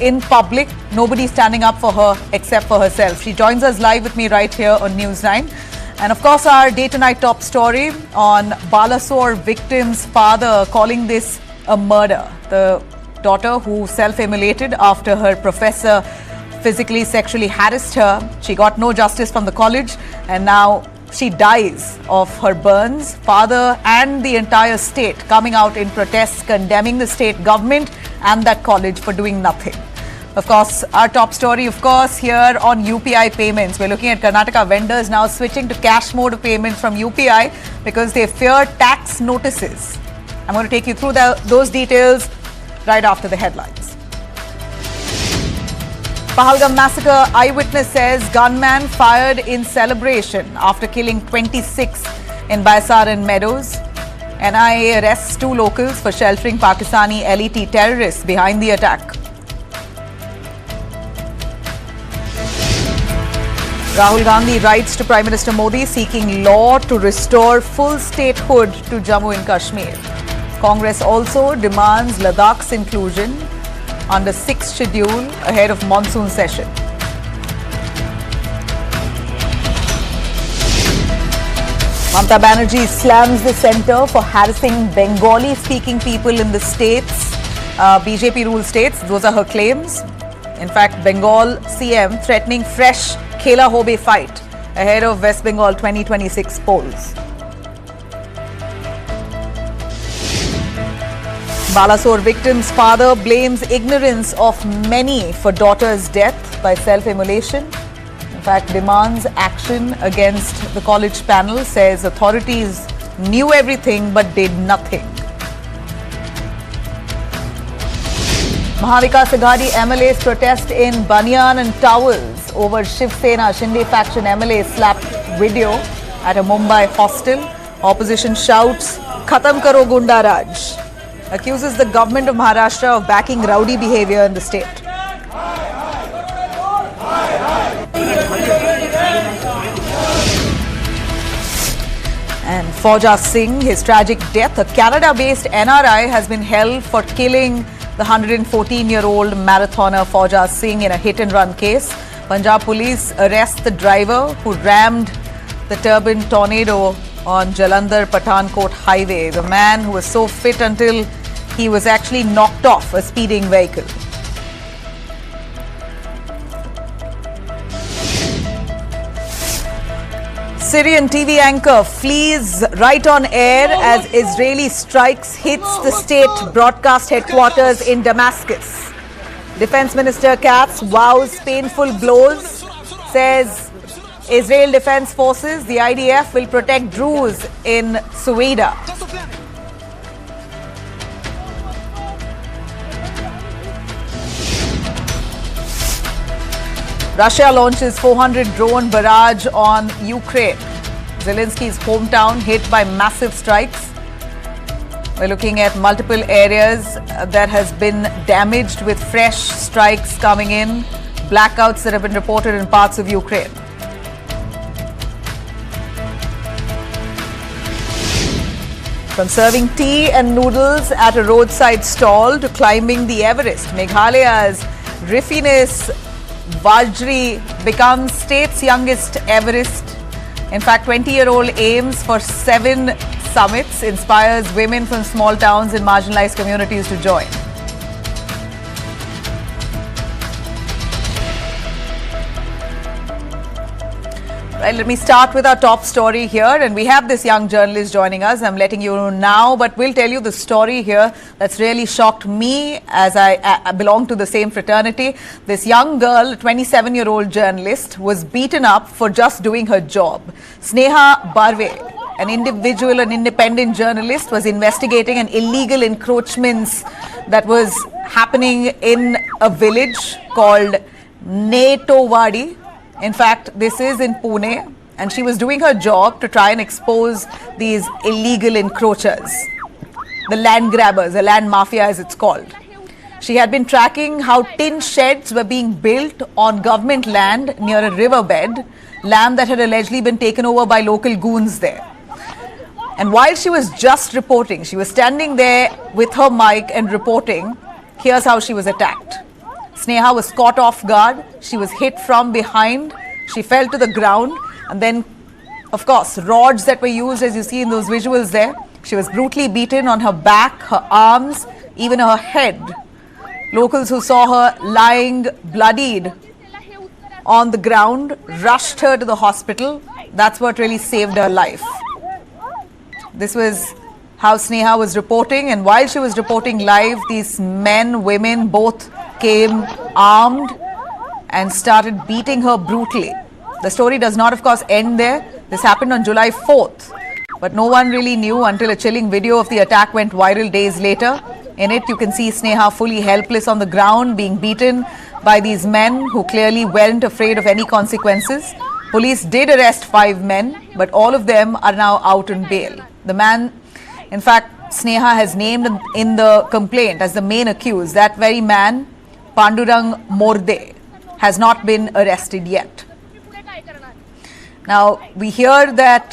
in public. Nobody standing up for her except for herself. She joins us live with me right here on News 9. And of course, our day to night top story on Balasore victim's father calling this a murder. The daughter who self-immolated after her professor physically, sexually harassed her. She got no justice from the college and now she dies of her burns. Father and the entire state coming out in protests condemning the state government and that college for doing nothing. Of course, our top story, of course, here on UPI payments. We're looking at Karnataka vendors now switching to cash mode of payments from UPI because they fear tax notices. I'm going to take you through those details right after the headlines. Pahalgam massacre eyewitness says gunman fired in celebration after killing 26 in Baisaran meadows. NIA arrests 2 locals for sheltering Pakistani LeT terrorists behind the attack. Rahul Gandhi writes to Prime Minister Modi seeking law to restore full statehood to Jammu and Kashmir. Congress also demands Ladakh's inclusion under 6th schedule ahead of monsoon session. Mamata Banerjee slams the centre for harassing Bengali-speaking people in the states, BJP-ruled states. Those are her claims. In fact, Bengal CM threatening fresh Khela Hobe fight ahead of West Bengal 2026 polls. Balasore victim's father blames ignorance of many for daughter's death by self-immolation. In fact, demands action against the college panel, says authorities knew everything but did nothing. Mahavikas Aghadi MLAs protest in banyan and towels over Shiv Sena Shinde faction MLA slapped video at a Mumbai hostel. Opposition shouts, "Khatam karo Goonda Raj." Accuses the government of Maharashtra of backing rowdy behavior in the state. And Fauja Singh, his tragic death, a Canada-based NRI has been held for killing the 114-year-old marathoner Fauja Singh in a hit-and-run case. Punjab police arrest the driver who rammed the Turban Tornado on Jalandhar Pathankot highway. The man who was so fit until he was actually knocked off a speeding vehicle. Syrian TV anchor flees right on air as Israeli strikes hits the state broadcast headquarters in Damascus. Defense Minister Katz vows painful blows, says Israel Defense Forces, the IDF, will protect Druze in Suwaida. Russia launches 400 drone barrage on Ukraine. Zelensky's hometown hit by massive strikes. We're looking at multiple areas that has been damaged with fresh strikes coming in. Blackouts that have been reported in parts of Ukraine. From serving tea and noodles at a roadside stall to climbing the Everest, Meghalaya's Riffiness Vajri becomes state's youngest Everest. In fact, 20-year-old aims for 7 summits, inspires women from small towns and marginalized communities to join. Well, let me start with our top story here, and we have this young journalist joining us. I'm letting you know now, but we'll tell you the story here that's really shocked me as I belong to the same fraternity. This young girl, a 27-year-old journalist, was beaten up for just doing her job. Sneha Barve, an individual, an independent journalist, was investigating an illegal encroachments that was happening in a village called Netowadi. In fact, this is in Pune, and she was doing her job to try and expose these illegal encroachers, the land grabbers, the land mafia as it's called. She had been tracking how tin sheds were being built on government land near a riverbed, land that had allegedly been taken over by local goons there. And while she was just reporting, she was standing there with her mic and reporting, here's how she was attacked. Sneha was caught off guard. She was hit from behind. She fell to the ground. And then, of course, rods that were used, as you see in those visuals there. She was brutally beaten on her back, her arms, even her head. Locals who saw her lying bloodied on the ground rushed her to the hospital. That's what really saved her life. This was how Sneha was reporting, and while she was reporting live, these men, women both came armed and started beating her brutally. The story does not, of course, end there. This happened on July 4th, but no one really knew until a chilling video of the attack went viral days later. In it, you can see Sneha fully helpless on the ground, being beaten by these men who clearly weren't afraid of any consequences. Police did arrest 5 men, but all of them are now out on bail. The man, in fact, Sneha has named in the complaint as the main accused. That very man, Pandurang Morde, has not been arrested yet. Now, we hear that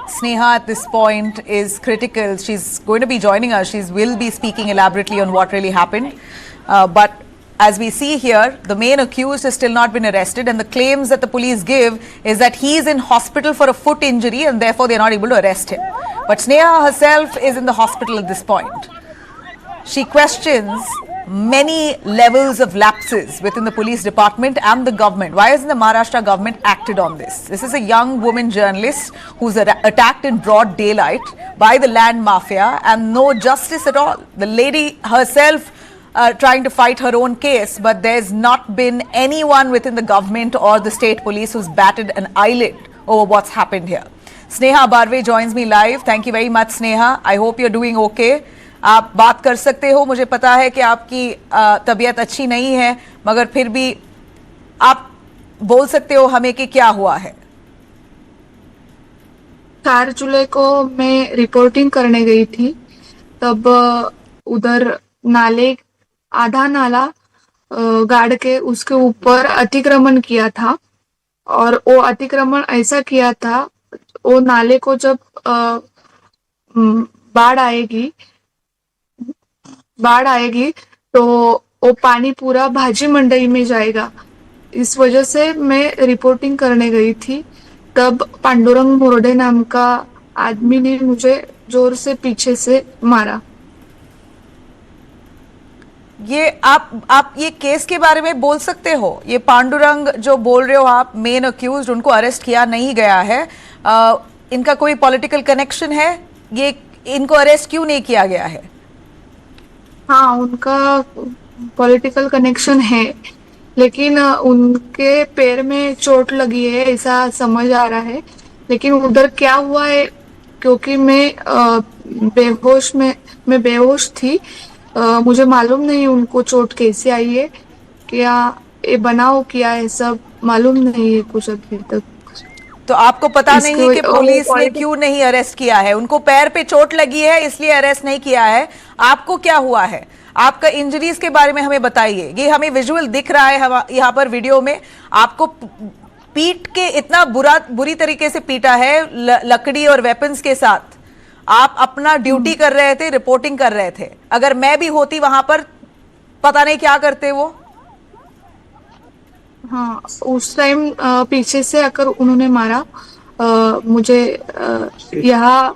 Sneha at this point is critical. She's going to be joining us. She will be speaking elaborately on what really happened. But as we see here, the main accused has still not been arrested, and the claims that the police give is that he is in hospital for a foot injury and therefore they are not able to arrest him. But Sneha herself is in the hospital at this point. She questions many levels of lapses within the police department and the government. Why hasn't the Maharashtra government acted on this? This is a young woman journalist who's attacked in broad daylight by the land mafia and no justice at all. The lady herself trying to fight her own case, but there's not been anyone within the government or the state police who's batted an eyelid over what's happened here. Sneha Barve joins me live. Thank you very much, Sneha. I hope you're doing okay. आप बात कर सकते हो. मुझे पता है कि आपकी तबीयत अच्छी नहीं है, मगर फिर भी आप बोल सकते हो हमें कि क्या हुआ है. 4 जुलाई को मैं रिपोर्टिंग करने गई थी. तब उधर आधा नाला गाड़ के उसके ऊपर अतिक्रमण किया था, और वो अतिक्रमण ऐसा किया था, वो नाले को जब बाढ़ आएगी तो वो पानी पूरा भाजी मंडई में जाएगा. इस वजह से मैं रिपोर्टिंग करने गई थी. तब पांडुरंग मोरडे नाम का आदमी ने मुझे जोर से पीछे से मारा. ये आप ये केस के बारे में बोल सकते हो? ये पांडुरंग जो बोल रहे हो आप, मेन अक्यूज्ड, उनको अरेस्ट किया नहीं गया है. इनका कोई पॉलिटिकल कनेक्शन है? ये इनको अरेस्ट क्यों नहीं किया गया है? हाँ, उनका पॉलिटिकल कनेक्शन है, लेकिन उनके पैर में चोट लगी है ऐसा समझ आ रहा है. लेकिन उधर क्या हुआ है, क्योंकि मैं बेहोश थी, मुझे मालूम नहीं उनको चोट कैसे आई है, क्या ये बनाव किया है, सब मालूम नहीं है कुछ अभी तक. तो आपको पता नहीं है कि पुलिस ने क्यों नहीं अरेस्ट किया है? उनको पैर पे चोट लगी है इसलिए अरेस्ट नहीं किया है. आपको क्या हुआ है? आपका इंजरीज के बारे में हमें बताइए. ये हमें विजुअल दिख रहा है यहाँ पर वीडियो में. आपको पीट के इतना बुरी तरीके से पीटा है लकड़ी और वेपन्स के साथ. आप अपना ड्यूटी कर रहे थे, रिपोर्टिंग कर रहे थे. अगर मैं भी होती वहां पर, पता नहीं क्या करते वो. हाँ, उस टाइम पीछे से आकर उन्होंने मारा. मुझे यहाँ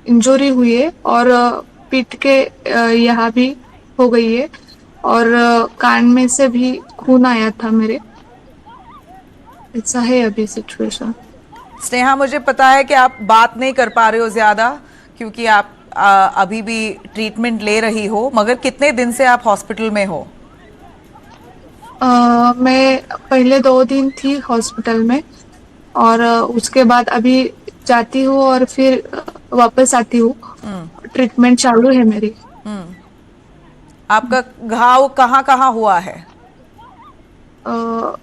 इंजरी हुई है और पीठ के यहाँ भी हो गई है, और कान में से भी खून आया था मेरे. ऐसा है अभी सिचुएशन. स्नेहा, मुझे पता है कि आप बात नहीं कर पा रहे हो ज्यादा क्योंकि आप अभी भी ट्रीटमेंट ले रही हो, मगर कितने दिन से आप हॉस्पिटल में हो? मैं पहले 2 दिन थी हॉस्पिटल में, और उसके बाद अभी जाती हूँ और फिर वापस आती हूँ. ट्रीटमेंट चालू है मेरी. आपका घाव कहाँ कहाँ हुआ है?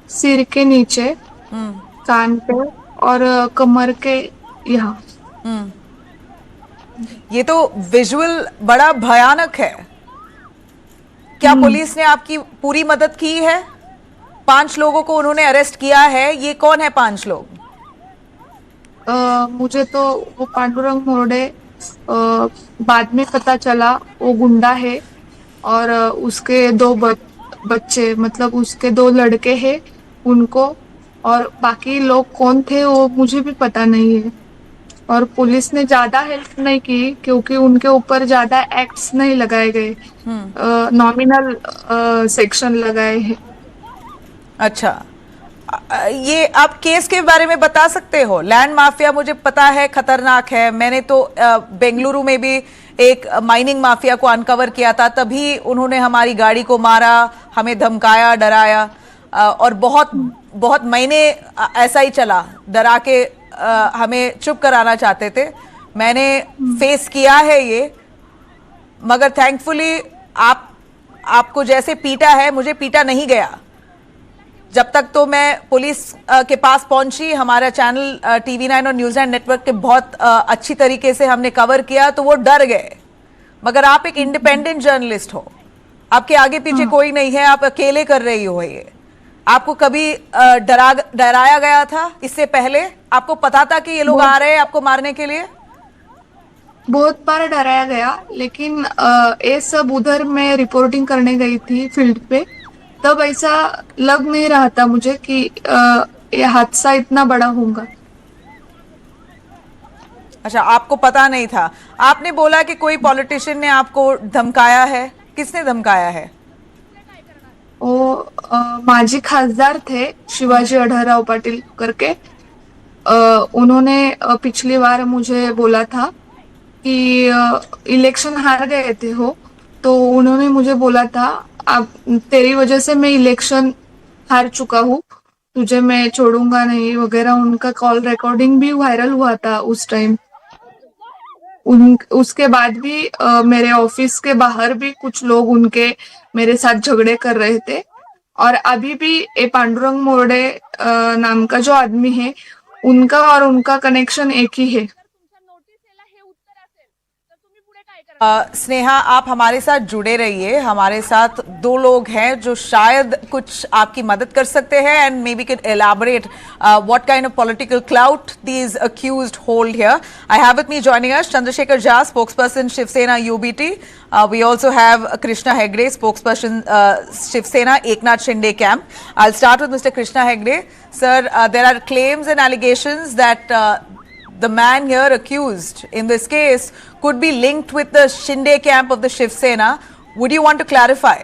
सिर के नीचे, कान पे और कमर के यहाँ. ये तो विजुअल बड़ा भयानक है. क्या पुलिस ने आपकी पूरी मदद की है? 5 लोगों को उन्होंने अरेस्ट किया है. ये कौन है 5 लोग? मुझे तो वो पांडुरंग मोरडे बाद में पता चला वो गुंडा है, और उसके बच्चे मतलब उसके दो लड़के हैं उनको, और बाकी लोग कौन थे वो मुझे भी पता नहीं है। और पुलिस ने ज्यादा हेल्प नहीं की क्योंकि उनके ऊपर ज्यादा एक्ट्स नहीं लगाए गए, नॉमिनल सेक्शन लगाए हैं। अच्छा, ये आप केस के बारे में बता सकते हो? लैंड माफिया मुझे पता है खतरनाक है। मैंने तो बेंगलुरु में भी एक माइनिंग माफिया को अनकवर किया था, तभी उन्होंने हमारी गाड़ी को मारा, हमें धमकाया, डराया, और बहुत बहुत महीने ऐसा ही चला, डरा के हमें चुप कराना चाहते थे। मैंने फेस किया है ये, मगर थैंकफुली आपको जैसे पीटा है मुझे पीटा नहीं गया। जब तक तो मैं पुलिस के पास पहुंची, हमारा चैनल TV9 और न्यूज़ 9 नेटवर्क के बहुत अच्छी तरीके से हमने कवर किया, तो वो डर गए। मगर आप एक इंडिपेंडेंट जर्नलिस्ट हो, आपके आगे पीछे कोई नहीं है, आप अकेले कर रही हो ये। आपको कभी डराया गया था इससे पहले? आपको पता था कि ये लोग आ रहे हैं आपको मारने के लिए? बहुत बार डराया गया, लेकिन ये सब उधर मैं रिपोर्टिंग करने गई थी फील्ड पे, तब ऐसा लग नहीं रहा था मुझे कि ये हादसा इतना बड़ा होगा। अच्छा, आपको पता नहीं था। आपने बोला कि कोई पॉलिटिशियन ने आपको धमकाया है, किसने धमकाया है? वो माजी खासदार थे शिवाजी अढाराव पाटिल करके। उन्होंने पिछली बार मुझे बोला था कि इलेक्शन हार गए थे हो, तो उन्होंने मुझे बोला था अब तेरी वजह से मैं इलेक्शन हार चुका हूँ, तुझे मैं छोड़ूंगा नहीं वगैरह। उनका कॉल रिकॉर्डिंग भी वायरल हुआ था उस टाइम। उसके बाद भी मेरे ऑफिस के बाहर भी कुछ लोग उनके मेरे साथ झगड़े कर रहे थे। और अभी भी ये पांडुरंग मोरडे नाम का जो आदमी है, उनका और उनका कनेक्शन एक ही है। स्नेहा, आप हमारे साथ जुड़े रहिए। हमारे साथ दो लोग हैं जो शायद कुछ आपकी मदद कर सकते हैं, and maybe can elaborate what kind of political clout these accused hold here. I have with me joining us Chandrashekhar Jha, spokesperson Shiv Sena UBT. We also have Krishna Hegde, spokesperson Shiv Sena Eknath Shinde camp. I'll start with Mr. Krishna Hegde. Sir, there are claims and allegations that the man here accused in this case could be linked with the Shinde camp of the Shiv Sena. Would you want to clarify?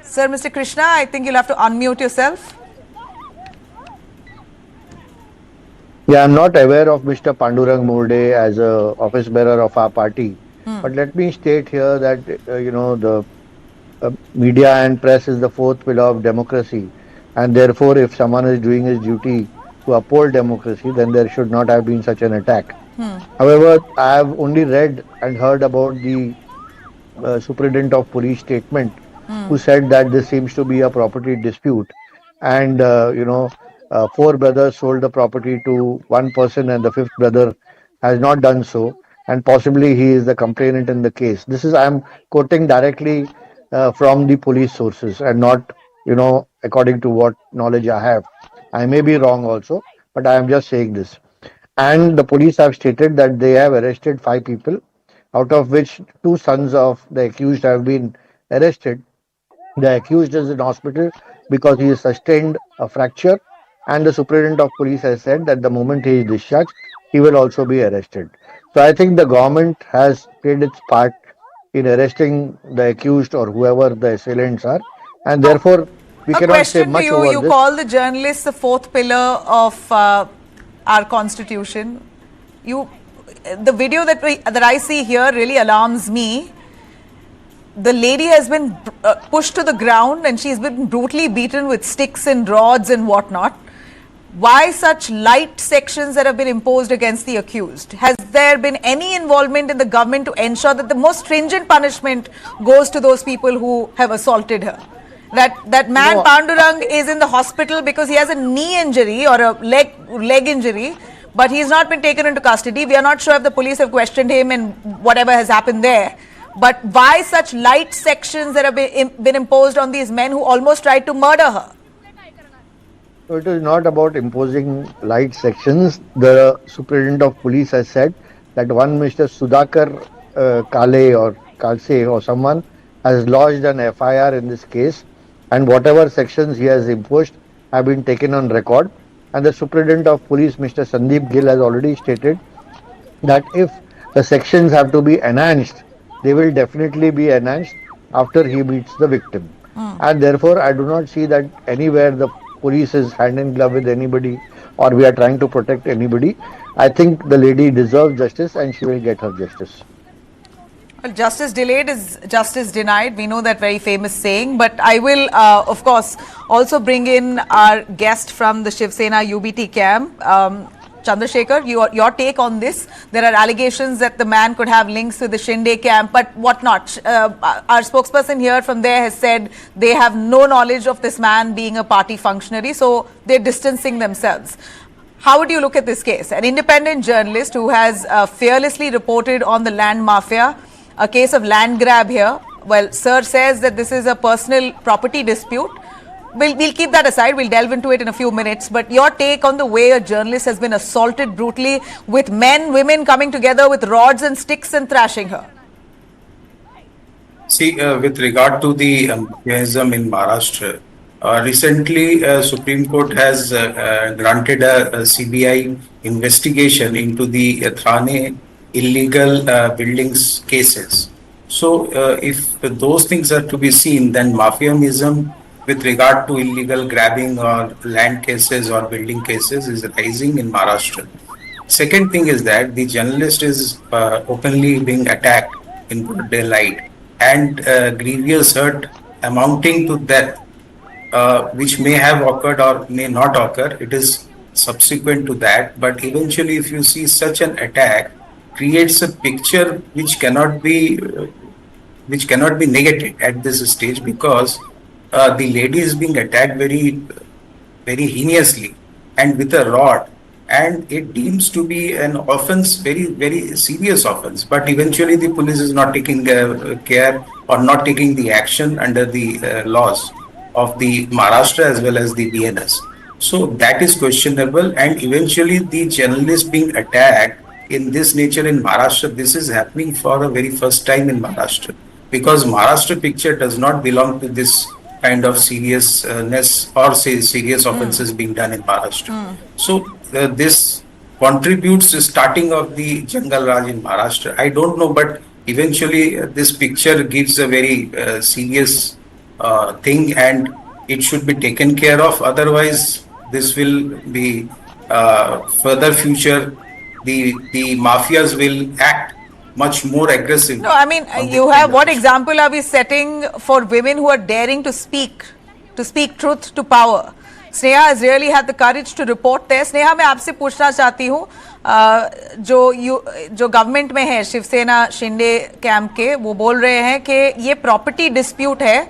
Sir, Mr. Krishna, I think you'll have to unmute yourself. Yeah, I'm not aware of Mr. Pandurang Murde as a office bearer of our party. But let me state here that, the media and press is the fourth pillar of democracy. And therefore, if someone is doing his duty to uphold democracy, then there should not have been such an attack. However, I have only read and heard about the superintendent of police statement who said that this seems to be a property dispute. And, four brothers sold the property to one person and the fifth brother has not done so. And possibly he is the complainant in the case. This is, I am quoting directly from the police sources and not, according to what knowledge I have. I may be wrong also, but I am just saying this. And the police have stated that they have arrested 5 people, out of which 2 sons of the accused have been arrested. The accused is in hospital because he has sustained a fracture, and the superintendent of police has said that the moment he is discharged, he will also be arrested. So I think the government has played its part in arresting the accused or whoever the assailants are, and therefore we A cannot say question to much you. over You this. call the journalists the fourth pillar of our constitution. The video that I see here really alarms me. The lady has been pushed to the ground and she's been brutally beaten with sticks and rods and whatnot. Why such light sections that have been imposed against the accused? Has there been any involvement in the government to ensure that the most stringent punishment goes to those people who have assaulted her? That man No. Pandurang is in the hospital because he has a knee injury or a leg injury, but he's not been taken into custody. We are not sure if the police have questioned him and whatever has happened there. But why such light sections that have been imposed on these men who almost tried to murder her? So it is not about imposing light sections. The superintendent of police has said that one Mr. Sudhakar Kale or Kalse or someone has lodged an FIR in this case, and whatever sections he has imposed have been taken on record. And the superintendent of police, Mr. Sandeep Gill, has already stated that if the sections have to be enhanced, they will definitely be enhanced after he meets the victim. And therefore, I do not see that anywhere the police is hand in glove with anybody or we are trying to protect anybody. I think the lady deserves justice and she will get her justice. Well, justice delayed is justice denied. We know that very famous saying. But I will, of course, also bring in our guest from the Shiv Sena UBT camp. Chandrasekhar, your take on this. There are allegations that the man could have links to the Shinde camp, but what not? Our spokesperson here from there has said they have no knowledge of this man being a party functionary, so they're distancing themselves. How would you look at this case? An independent journalist who has fearlessly reported on the land mafia, a case of land grab here. Well, sir says that this is a personal property dispute. We'll keep that aside. We'll delve into it in a few minutes. But your take on the way a journalist has been assaulted brutally with men, women coming together with rods and sticks and thrashing her. See, with regard to the terrorism in Maharashtra, recently Supreme Court has granted a CBI investigation into the Thane illegal buildings cases. So, if those things are to be seen, then mafiaism with regard to illegal grabbing or land cases or building cases is rising in Maharashtra. Second thing is that the journalist is openly being attacked in broad daylight and grievous hurt amounting to death, which may have occurred or may not occur. It is subsequent to that, but eventually if you see such an attack creates a picture which cannot be negated at this stage, because the lady is being attacked very heinously and with a rod, and it deems to be an offense, very serious offense, but eventually the police is not taking care or not taking the action under the laws of the Maharashtra as well as the BNS. So that is questionable, and eventually the journalist being attacked in this nature in Maharashtra, this is happening for the very first time in Maharashtra, because Maharashtra picture does not belong to this kind of seriousness or say serious offences being done in Maharashtra. So this contributes to starting of the Jungle Raj in Maharashtra. I don't know, but eventually this picture gives a very serious thing, and it should be taken care of. Otherwise, this will be further future. The mafias will act much more aggressive. No, I mean, you have, what example are we setting for women who are daring to speak truth to power? Sneha has really had the courage to report there. Sneha, मैं आपसे पूछना चाहती हूँ, जो government में है Shiv Sena Shinde camp के, वो बोल रहे हैं कि ये प्रॉपर्टी डिस्प्यूट है.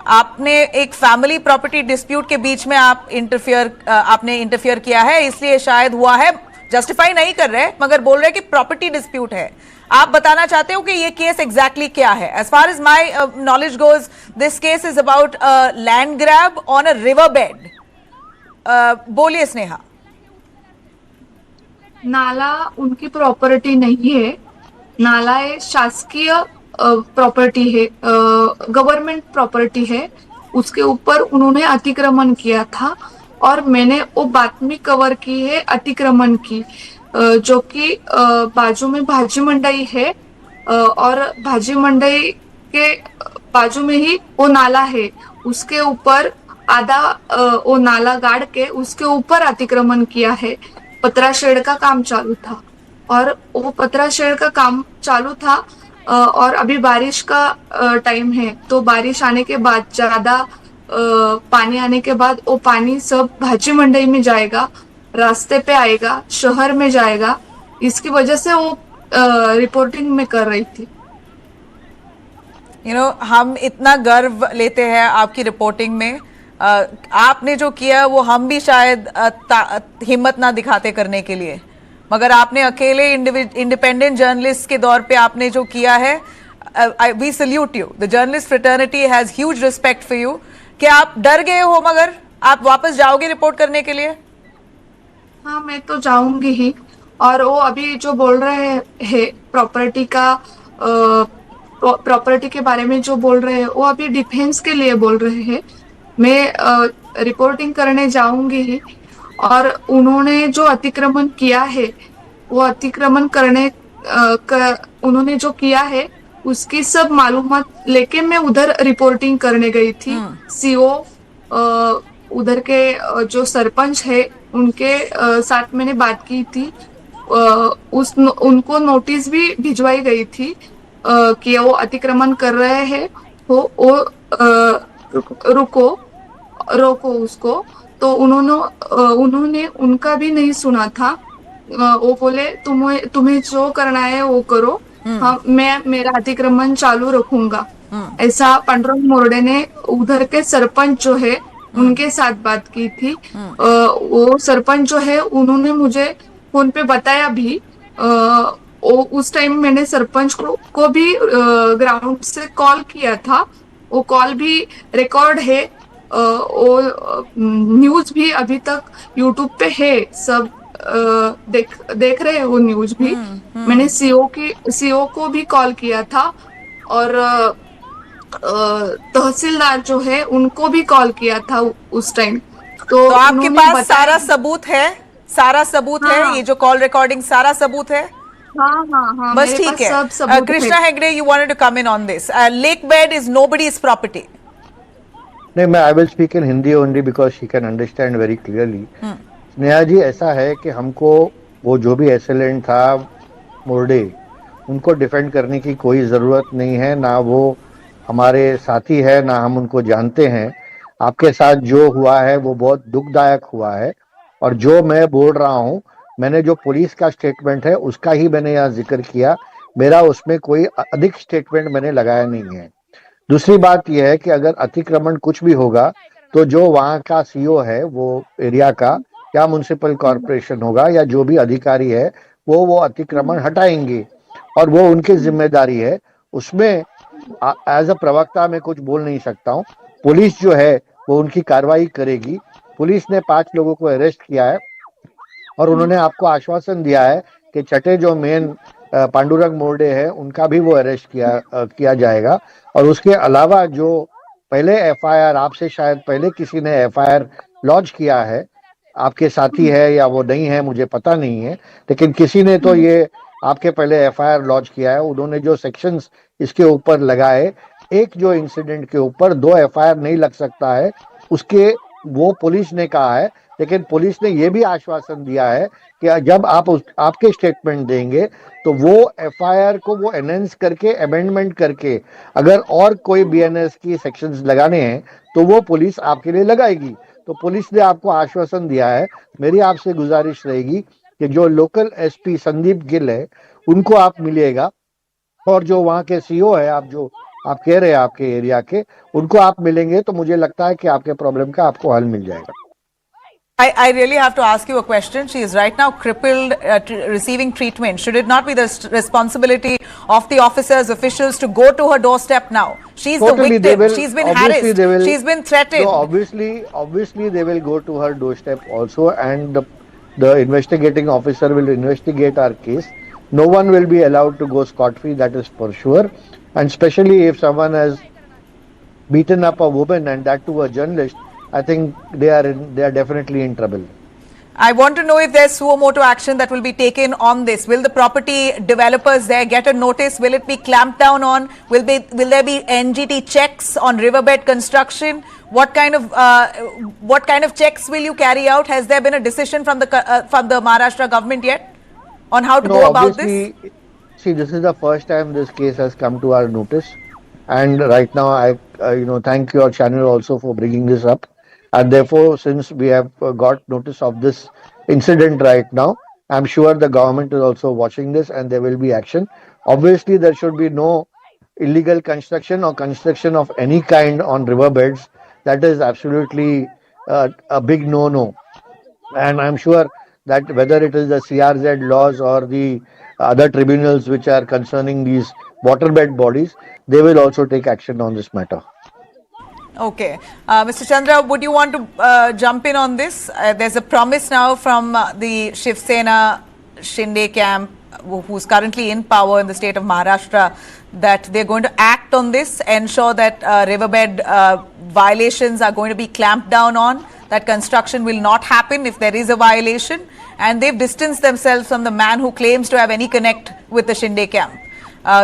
आपने एक फैमिली प्रॉपर्टी डिस्प्यूट के बीच में आपने इंटरफियर किया है, इसलिए शायद हुआ है. जस्टिफाई नहीं कर रहे, मगर बोल रहे हैं कि प्रॉपर्टी डिस्प्यूट है. आप बताना चाहते हो कि ये केस एग्जैक्टली क्या है? As far as my knowledge goes, this case is about land grab on a river bed. बोलिए स्नेहा. नाला उनकी प्रॉपर्टी नहीं है, नाला एक शासकीय प्रॉपर्टी है, गवर्नमेंट प्रॉपर्टी है. उसके ऊपर उन्होंने अतिक्रमण किया था और मैंने वो बातमी कवर की है अतिक्रमण की, जो कि बाजू में भाजी मंडई है और भाजी मंडई के बाजू में ही वो नाला है. उसके ऊपर आधा वो नाला गाड़ के उसके ऊपर अतिक्रमण किया है. पतरा शेड का काम चालू था और वो पतरा शेड का काम चालू था और अभी बारिश का टाइम है, तो बारिश आने के बाद ज्यादा पानी आने के बाद वो पानी सब भाजी मंडई में जाएगा, रास्ते पे आएगा, शहर में जाएगा. इसकी वजह से वो रिपोर्टिंग में कर रही थी. हम इतना गर्व लेते हैं आपकी रिपोर्टिंग में. आपने जो किया वो हम भी शायद हिम्मत ना दिखाते करने के लिए, मगर आपने अकेले इंडिपेंडेंट जर्नलिस्ट के दौर पे आपने जो किया है, we salute you. The journalist fraternity has huge respect for you. क्या आप डर गए हो मगर आप वापस जाओगे रिपोर्ट करने के लिए? हाँ, मैं तो जाऊंगी ही। और वो अभी जो बोल रहे हैं प्रॉपर्टी का, प्रॉपर्टी के बारे में जो बोल रहे हैं, वो अभी डिफेंस के लिए बोल रहे हैं। मैं रिपोर्टिंग करने जाऊंगी ही। और उन्होंने जो अतिक्रमण किया है, वो अतिक्रमण उन्होंने जो किया है उसकी सब मालूमात लेके मैं उधर रिपोर्टिंग करने गई थी। सीओ उधर के जो सरपंच है उनके साथ मैंने बात की थी। उनको नोटिस भी भिजवाई गई थी कि वो अतिक्रमण कर रहे हैं, वो रुको रोको उसको। तो उन्होंने उनका भी नहीं सुना था। वो बोले तुम्हें तुम्हें जो करना है वो करो। हाँ, मैं मेरा अतिक्रमण चालू रखूंगा। ऐसा पांडुरंग मोरडे ने उधर के सरपंच जो है उनके साथ बात की थी। वो सरपंच जो है उन्होंने मुझे फोन पे बताया भी। उस टाइम मैंने सरपंच को भी ग्राउंड से कॉल किया था। वो कॉल भी रिकॉर्ड है। वो न्यूज भी अभी तक यूट्यूब पे है। सब देख रहे हैं वो न्यूज भी। मैंने सीओ को भी कॉल किया था। और तहसीलदार जो है उनको भी कॉल किया था उस टाइम। तो आपके उन्होंने पास बताया। सारा सबूत है? सारा सबूत है? हाँ, ये जो कॉल रिकॉर्डिंग सारा सबूत है? हाँ, हाँ, हाँ, बस मेरे ठीक पास सब है। सबूत है। Krishna Hegde, you wanted to come in on this. Lake bed is nobody's property. नहीं, मैं I will speak in Hindi only because she can understand very clearly. Sneha ji, ऐसा है कि हमको वो जो भी एसेलेंट था मोर्डे, उनको डिफेंड करने की कोई ज़रूरत नहीं है। ना वो हमारे साथी है, ना हम उनको जानते हैं। आपके साथ जो हुआ है वो बहुत दुखदायक हुआ है। और जो मैं बोल रहा हूँ, मैंने जो पुलिस का स्टेटमेंट है उसका ही मैंने यहाँ जिक्र किया। मेरा उसमें कोई अधिक स्टेटमेंट मैंने लगाया नहीं है। दूसरी बात यह है कि अगर अतिक्रमण कुछ भी होगा तो जो वहाँ का सीओ है वो एरिया का, या म्युनिसिपल कॉरपोरेशन होगा, या जो भी अधिकारी है वो अतिक्रमण हटाएंगे और वो उनकी जिम्मेदारी है। उसमें एज अ प्रवक्ता मैं कुछ बोल नहीं सकता हूँ। पुलिस जो है वो उनकी कार्रवाई करेगी। पुलिस ने 5 लोगों को अरेस्ट किया है और उन्होंने आपको आश्वासन दिया है कि छठे जो मेन पांडुरंग मोर्डे है उनका भी वो अरेस्ट किया जाएगा। और उसके अलावा जो पहले एफआईआर, आपसे शायद पहले किसी ने एफआईआर लॉन्च किया है, आपके साथी है या वो नहीं है मुझे पता नहीं है, लेकिन किसी ने तो ये आपके पहले एफआईआर लॉन्च किया है। उन्होंने जो सेक्शंस इसके ऊपर लगाए, एक जो इंसिडेंट के ऊपर 2 एफआईआर नहीं लग सकता है, उसके वो पुलिस ने कहा है। लेकिन पुलिस ने यह भी आश्वासन दिया है कि जब आपके स्टेटमेंट देंगे तो वो एफआईआर को वो एनहेंस करके, अमेंडमेंट करके, अगर और कोई बीएनएस की सेक्शंस लगाने हैं तो वो पुलिस आपके लिए लगाएगी। तो पुलिस ने आपको आश्वासन दिया है। मेरी आपसे गुजारिश रहेगी कि जो लोकल एसपी संदीप गिल है उनको आप मिलिएगा, और जो वहाँ के सीओ है, आप कह रहे हैं आपके एरिया के, उनको आप मिलेंगे तो मुझे लगता है कि आपके प्रॉब्लम का आपको हल मिल जाएगा। I really have to ask you a question. She is right now crippled, receiving treatment. Should it not be the responsibility of the officers, officials to go to her doorstep now? She's Totally, the victim. She's been harassed. She's been threatened. So obviously they will go to her doorstep also, and the investigating officer will investigate our case. No one will be allowed to go scot-free, that is for sure. And especially if someone has beaten up a woman, and that to a journalist, I think they are definitely in trouble. I want to know if there's suo motu action that will be taken on this. Will the property developers there get a notice? Will it be clamped down on? Will there be NGT checks on riverbed construction? What kind of checks will you carry out? Has there been a decision from the Maharashtra government yet on how to go about this? See, this is the first time this case has come to our notice, and right now I thank your channel also for bringing this up. And therefore, since we have got notice of this incident right now, I'm sure the government is also watching this and there will be action. Obviously, there should be no illegal construction or construction of any kind on riverbeds. That is absolutely a big no-no. And I'm sure that whether it is the CRZ laws or the other tribunals which are concerning these waterbed bodies, they will also take action on this matter. Okay. Mr. Chandra, would you want to jump in on this? There's a promise now from the Shiv Sena Shinde camp, who's currently in power in the state of Maharashtra, that they're going to act on this, ensure that riverbed violations are going to be clamped down on, that construction will not happen if there is a violation, and they've distanced themselves from the man who claims to have any connect with the Shinde camp.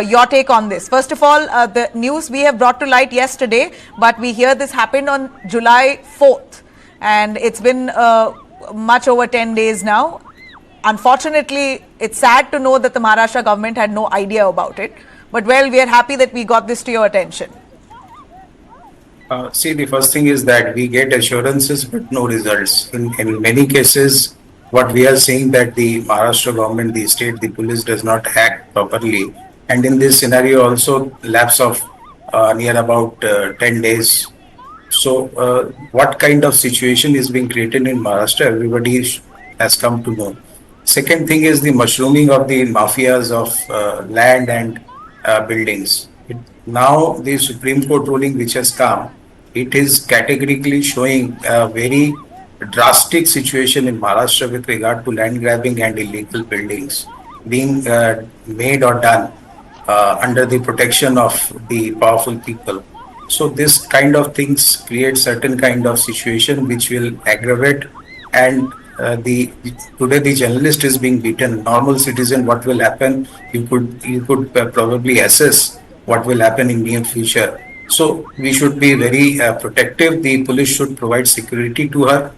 Your take on this? First of all, the news we have brought to light yesterday, but we hear this happened on July 4th, and it's been much over 10 days now. Unfortunately, it's sad to know that the Maharashtra government had no idea about it. But well, we are happy that we got this to your attention. See, the first thing is that we get assurances but no results. In many cases, what we are seeing that the Maharashtra government, the state, the police does not act properly. And in this scenario also lapse of near about 10 days. So what kind of situation is being created in Maharashtra, everybody has come to know. Second thing is the mushrooming of the mafias of land and buildings. Now the Supreme Court ruling which has come, it is categorically showing a very drastic situation in Maharashtra with regard to land grabbing and illegal buildings being made or done under the protection of the powerful people. So this kind of things create certain kind of situation which will aggravate, and today the journalist is being beaten. Normal citizen, what will happen? You could probably assess what will happen in near future. So we should be very protective. The police should provide security to her,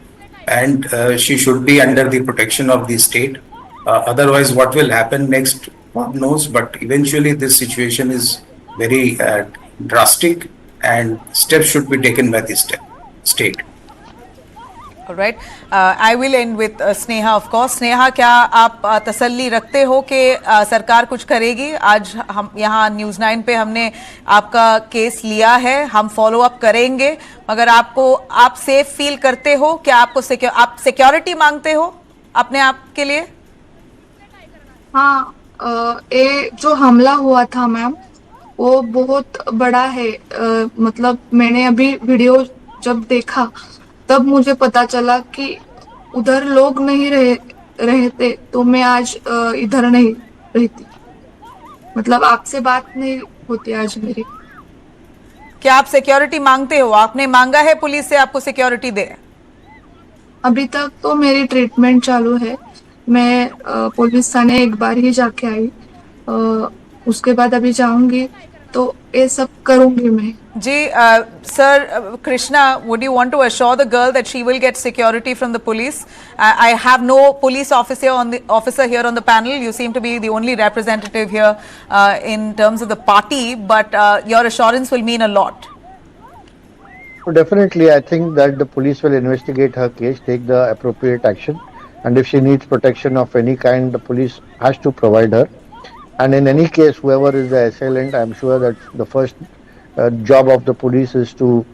and she should be under the protection of the state. Otherwise, what will happen next, God knows. But eventually, this situation is very drastic, and steps should be taken by the state. All right. I will end with Sneha, of course. Sneha, क्या आप तसल्ली रखते हो कि सरकार कुछ करेगी? आज हम यहाँ न्यूज़ 9 पे हमने आपका केस लिया है, हम फॉलो अप करेंगे, मगर आप सेफ फील करते हो? क्या आप सिक्योरिटी मांगते हो अपने आप के लिए? हाँ, ये जो हमला हुआ था मैम, वो बहुत बड़ा है। मतलब मैंने अभी वीडियो जब देखा तब मुझे पता चला कि उधर लोग नहीं रहते तो मैं आज इधर नहीं रहती। मतलब आपसे बात नहीं होती आज मेरी। क्या आप सिक्योरिटी मांगते हो? आपने मांगा है पुलिस से आपको सिक्योरिटी दे? अभी तक तो मेरी ट्रीटमेंट चालू है। मैं पुलिस थाने एक बार ही जाके आई, उसके बाद अभी जाऊंगी तो ये सब करूंगी मैं। जी, sir, Krishna, would you want to assure the girl that she will get security from the police? I have no police officer here on the panel. You seem to be the only representative here in terms of the party, but your assurance will mean a lot. Definitely, I think that the police will investigate her case, take the appropriate action, and if she needs protection of any kind, the police has to provide her. And in any case, whoever is the assailant, I'm sure that the first job of the police is to,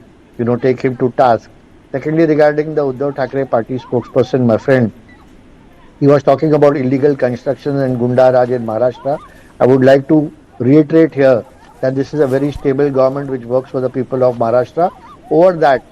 take him to task. Secondly, regarding the Uddhav Thackeray party spokesperson, my friend, he was talking about illegal construction in Goonda Raj in Maharashtra. I would like to reiterate here that this is a very stable government which works for the people of Maharashtra. Over that,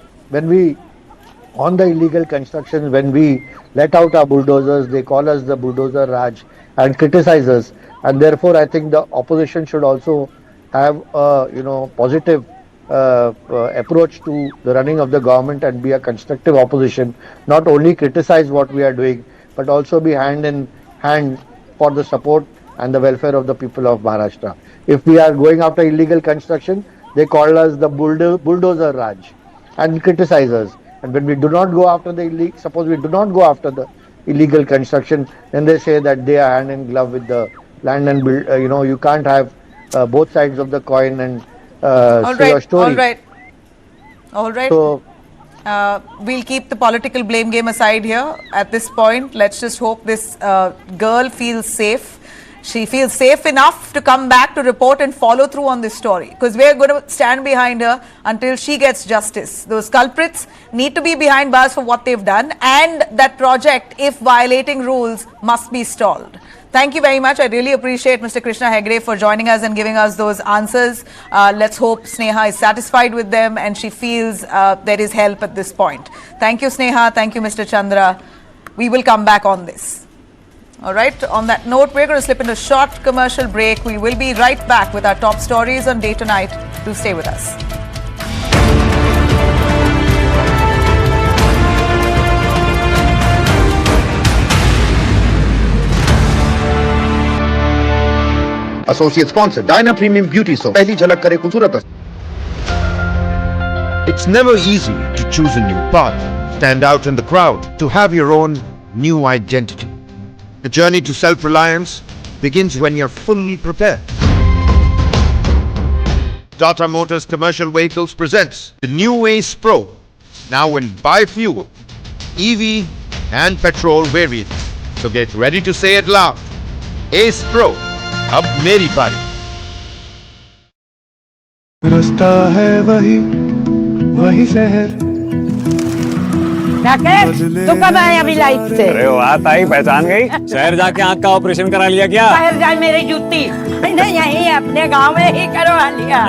on the illegal construction, when we let out our bulldozers, they call us the bulldozer Raj and criticize us. And therefore, I think the opposition should also have a, positive approach to the running of the government and be a constructive opposition, not only criticize what we are doing, but also be hand in hand for the support and the welfare of the people of Maharashtra. If we are going after illegal construction, they call us the bulldozer Raj and criticize us. And when we do not go after suppose we do not go after the illegal construction, then they say that they are hand in glove with the land and build. You can't have both sides of the coin and say a story. All right. So we'll keep the political blame game aside here at this point. Let's just hope this girl feels safe. She feels safe enough to come back to report and follow through on this story, because we're going to stand behind her until she gets justice. Those culprits need to be behind bars for what they've done, and that project, if violating rules, must be stalled. Thank you very much. I really appreciate Mr. Krishna Hegde for joining us and giving us those answers. Let's hope Sneha is satisfied with them and she feels there is help at this point. Thank you, Sneha. Thank you, Mr. Chandra. We will come back on this. All right. On that note, we're going to slip into a short commercial break. We will be right back with our top stories on Day to Night. Do stay with us. Associate sponsor, Dyna Premium Beauty Soap. पहली झलक करे खूबसूरत. It's never easy to choose a new path, stand out in the crowd, to have your own new identity. The journey to self-reliance begins when you're fully prepared. Tata Motors Commercial Vehicles presents the new Ace Pro, now in bi-fuel, EV and petrol variants. So get ready to say it loud. Ace Pro. अब मेरी बारी. रास्ता है वही शहर. तू कब आया अभी लाइफ से? अरे वाह ताई, पहचान गई? शहर जाके आँख का ऑपरेशन करा लिया क्या? शहर जाए मेरी जूती. मैंने यहीं अपने गांव में ही करवा लिया.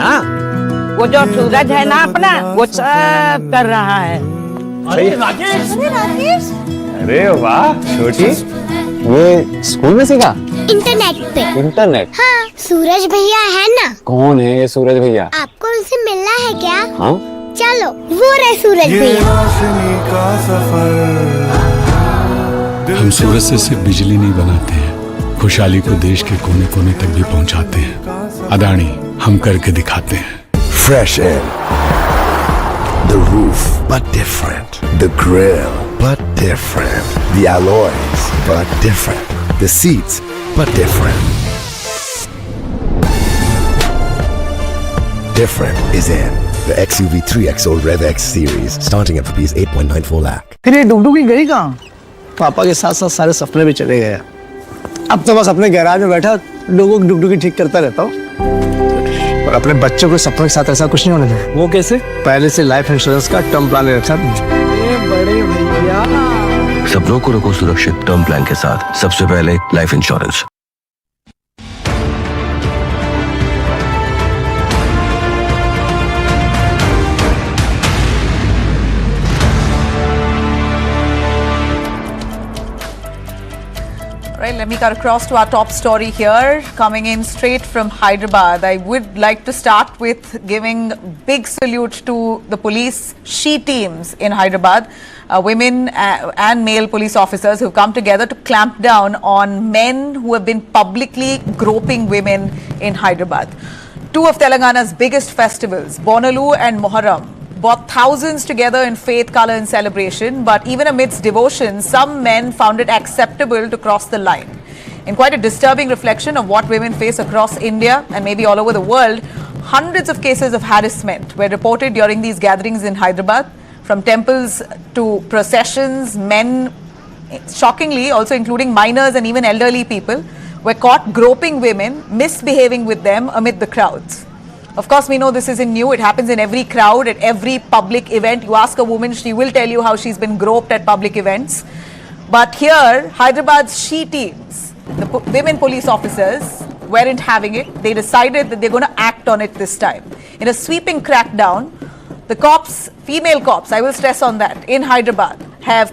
वो जो सूरज है ना अपना, वो सब कर रहा है. अरे राकेश. अरे वाह छोटी, ये स्कूल में सीखा? इंटरनेट पे. इंटरनेट? हाँ, सूरज भैया है ना. कौन है ये सूरज भैया? आपको उनसे मिलना है क्या? हाँ? चलो, वो रहे सूरज भैया. हम सूरज से सिर्फ बिजली नहीं बनाते हैं, खुशहाली को देश के कोने कोने तक भी पहुंचाते हैं. अदानी, हम करके दिखाते हैं. Fresh air. The roof, but different. The grill, but different. The alloys, but different. The seats, but different. Different is in the XUV 3XO Rev X series, starting at rupees 8.94 lakh. फिर ये डुगडुगी गई कहाँ? पापा के साथ साथ सारे सपने भी चले गए. अब तो बस अपने गैराज में बैठा लोगों की डुगडुगी ठीक करता रहता हूँ. और अपने बच्चों के सपनों के साथ ऐसा कुछ नहीं होने दें. वो कैसे? पहले से लाइफ इंश्योरेंस का टर्म प्लान ले रखा. बड़े भैया, सपनों को रखो सुरक्षित टर्म प्लान के साथ. सबसे पहले life insurance. Right, let me cut across to our top story here, coming in straight from Hyderabad. I would like to start with giving big salute to the police she teams in Hyderabad, women and male police officers who've come together to clamp down on men who have been publicly groping women in Hyderabad. Two of Telangana's biggest festivals, Bonalu and Moharram, brought thousands together in faith, color and celebration, but even amidst devotion, some men found it acceptable to cross the line. In quite a disturbing reflection of what women face across India and maybe all over the world, hundreds of cases of harassment were reported during these gatherings in Hyderabad, from temples to processions. Men, shockingly also including minors and even elderly people, were caught groping women, misbehaving with them amid the crowds. Of course, we know this isn't new. It happens in every crowd, at every public event. You ask a woman, she will tell you how she's been groped at public events. But here, Hyderabad's she teams, the women police officers, weren't having it. They decided that they're going to act on it this time. In a sweeping crackdown, the cops, female cops, I will stress on that, in Hyderabad, have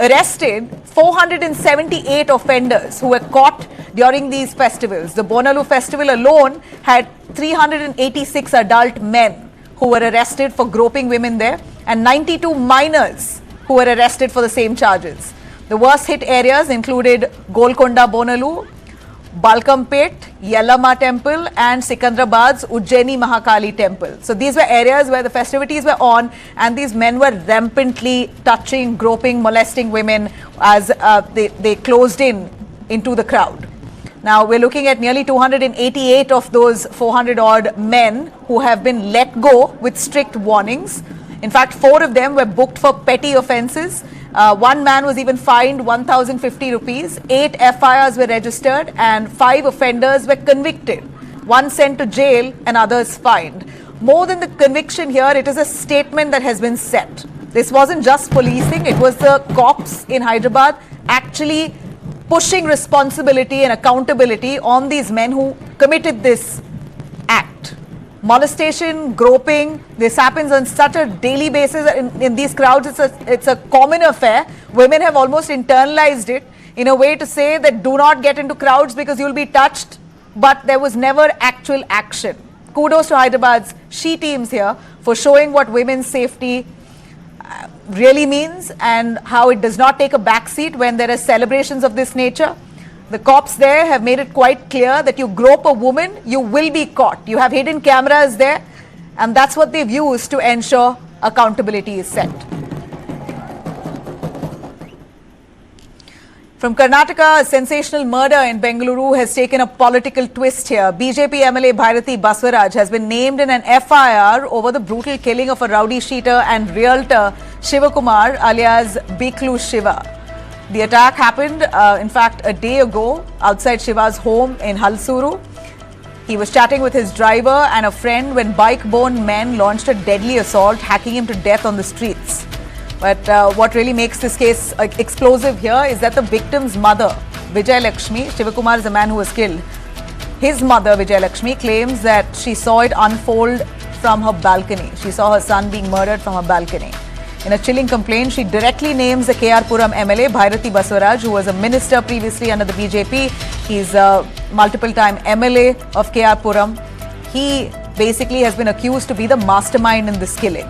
arrested 478 offenders who were caught during these festivals. The Bonalu festival alone had 386 adult men who were arrested for groping women there, and 92 minors who were arrested for the same charges. The worst hit areas included Golconda Bonalu, Balkampet, Yellama Temple and Sikandrabad's Ujjaini Mahakali Temple. So these were areas where the festivities were on, and these men were rampantly touching, groping, molesting women as they closed into the crowd. Now we're looking at nearly 288 of those 400 odd men who have been let go with strict warnings. In fact, 4 of them were booked for petty offences. One man was even fined 1,050 rupees. 8 FIRs were registered and 5 offenders were convicted. 1 sent to jail and others fined. More than the conviction here, it is a statement that has been set. This wasn't just policing, it was the cops in Hyderabad actually pushing responsibility and accountability on these men who committed this act. Molestation, groping, this happens on such a daily basis in these crowds. It's a common affair. Women have almost internalized it in a way to say that do not get into crowds because you'll be touched, but there was never actual action. Kudos to Hyderabad's SHE teams here for showing what women's safety really means and how it does not take a backseat when there are celebrations of this nature. The cops there have made it quite clear that you grope a woman, you will be caught. You have hidden cameras there, and that's what they've used to ensure accountability is set. From Karnataka, a sensational murder in Bengaluru has taken a political twist here. BJP MLA Bharati Baswaraj has been named in an FIR over the brutal killing of a rowdy sheeter and realtor Shivakumar alias Biklu Shiva. The attack happened, in fact, a day ago outside Shiva's home in Halsuru. He was chatting with his driver and a friend when bike-borne men launched a deadly assault, hacking him to death on the streets. But what really makes this case explosive here is that the victim's mother, Vijay Lakshmi, Shivakumar is the man who was killed. His mother, Vijay Lakshmi, claims that she saw it unfold from her balcony. She saw her son being murdered from her balcony. In a chilling complaint, she directly names the KR Puram MLA, Bharati Baswaraj, who was a minister previously under the BJP. He's a multiple-time MLA of KR Puram. He basically has been accused to be the mastermind in this killing.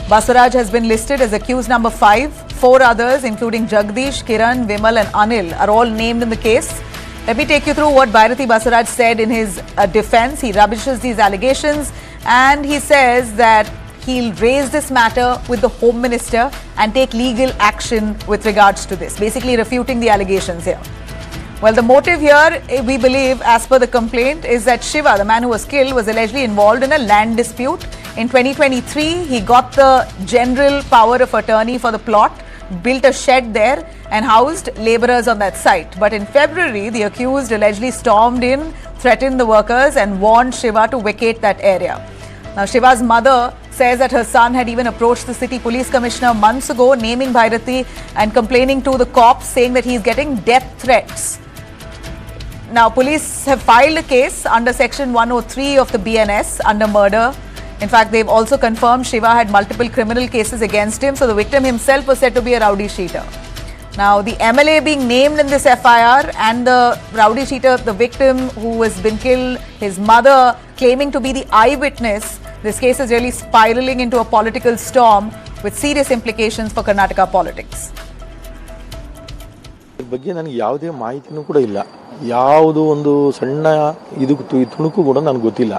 Baswaraj has been listed as accused number 5. 4 others, including Jagdish, Kiran, Vimal and Anil, are all named in the case. Let me take you through what Bharati Baswaraj said in his defense. He rubbishes these allegations and he says that he'll raise this matter with the Home Minister and take legal action with regards to this, basically refuting the allegations here. Well, the motive here, we believe, as per the complaint, is that Shiva, the man who was killed, was allegedly involved in a land dispute. In 2023, he got the general power of attorney for the plot, built a shed there and housed labourers on that site. But in February, the accused allegedly stormed in, threatened the workers and warned Shiva to vacate that area. Now, Shiva's mother says that her son had even approached the city police commissioner months ago, naming Bharati and complaining to the cops, saying that he is getting death threats. Now, police have filed a case under section 103 of the BNS under murder. In fact, they've also confirmed Shiva had multiple criminal cases against him, so the victim himself was said to be a rowdy sheeter. Now, the MLA being named in this FIR and the rowdy sheeter, the victim who has been killed, his mother claiming to be the eyewitness, this case is really spiraling into a political storm with serious implications for Karnataka politics. ಬಗ್ಗೆ ನನಗೆ ಯಾವುದೇ ಮಾಹಿತಿನೂ ಕೂಡ ಇಲ್ಲ. ಯಾವುದು ಒಂದು ಸಣ್ಣ ತುಣುಕು ಕೂಡ ನನಗೆ ಗೊತ್ತಿಲ್ಲ.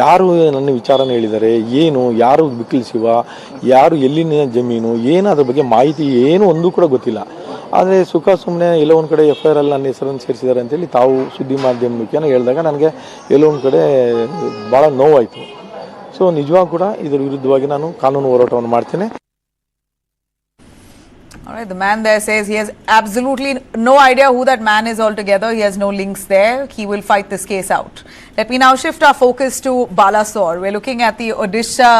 ಯಾರು ನನ್ನ ವಿಚಾರನ ಹೇಳಿದ್ದಾರೆ, ಏನು, ಯಾರು ಬಿಕ್ಕಿಲ್ ಶಿವ, ಯಾರು ಎಲ್ಲಿನ ಜಮೀನು, ಏನು ಅದ್ರ ಬಗ್ಗೆ ಮಾಹಿತಿ ಏನು ಒಂದು ಕೂಡ ಗೊತ್ತಿಲ್ಲ. ಆದರೆ ಸುಖ ಸುಮ್ಮನೆ ಎಲ್ಲೋ ಒಂದು ಕಡೆ FIR ಅಲ್ಲಿ ನನ್ನ ಹೆಸರನ್ನು ಸೇರಿಸಿದ್ದಾರೆ ಅಂತೇಳಿ ತಾವು ಸುದ್ದಿ ಮಾಧ್ಯಮ ಮುಖೇನ ಹೇಳಿದಾಗ ನನಗೆ ಎಲ್ಲೋ ಒಂದು ಕಡೆ ಭಾಳ ನೋವಾಯಿತು. ಸೊ ನಿಜವಾಗೂ ಕೂಡ ಇದರ ವಿರುದ್ಧವಾಗಿ ನಾನು ಕಾನೂನು ಹೋರಾಟವನ್ನು ಮಾಡ್ತೇನೆ. All right, the man there says he has absolutely no idea who that man is altogether. He has no links there. He will fight this case out. Let me now shift our focus to Balasore. We're looking at the Odisha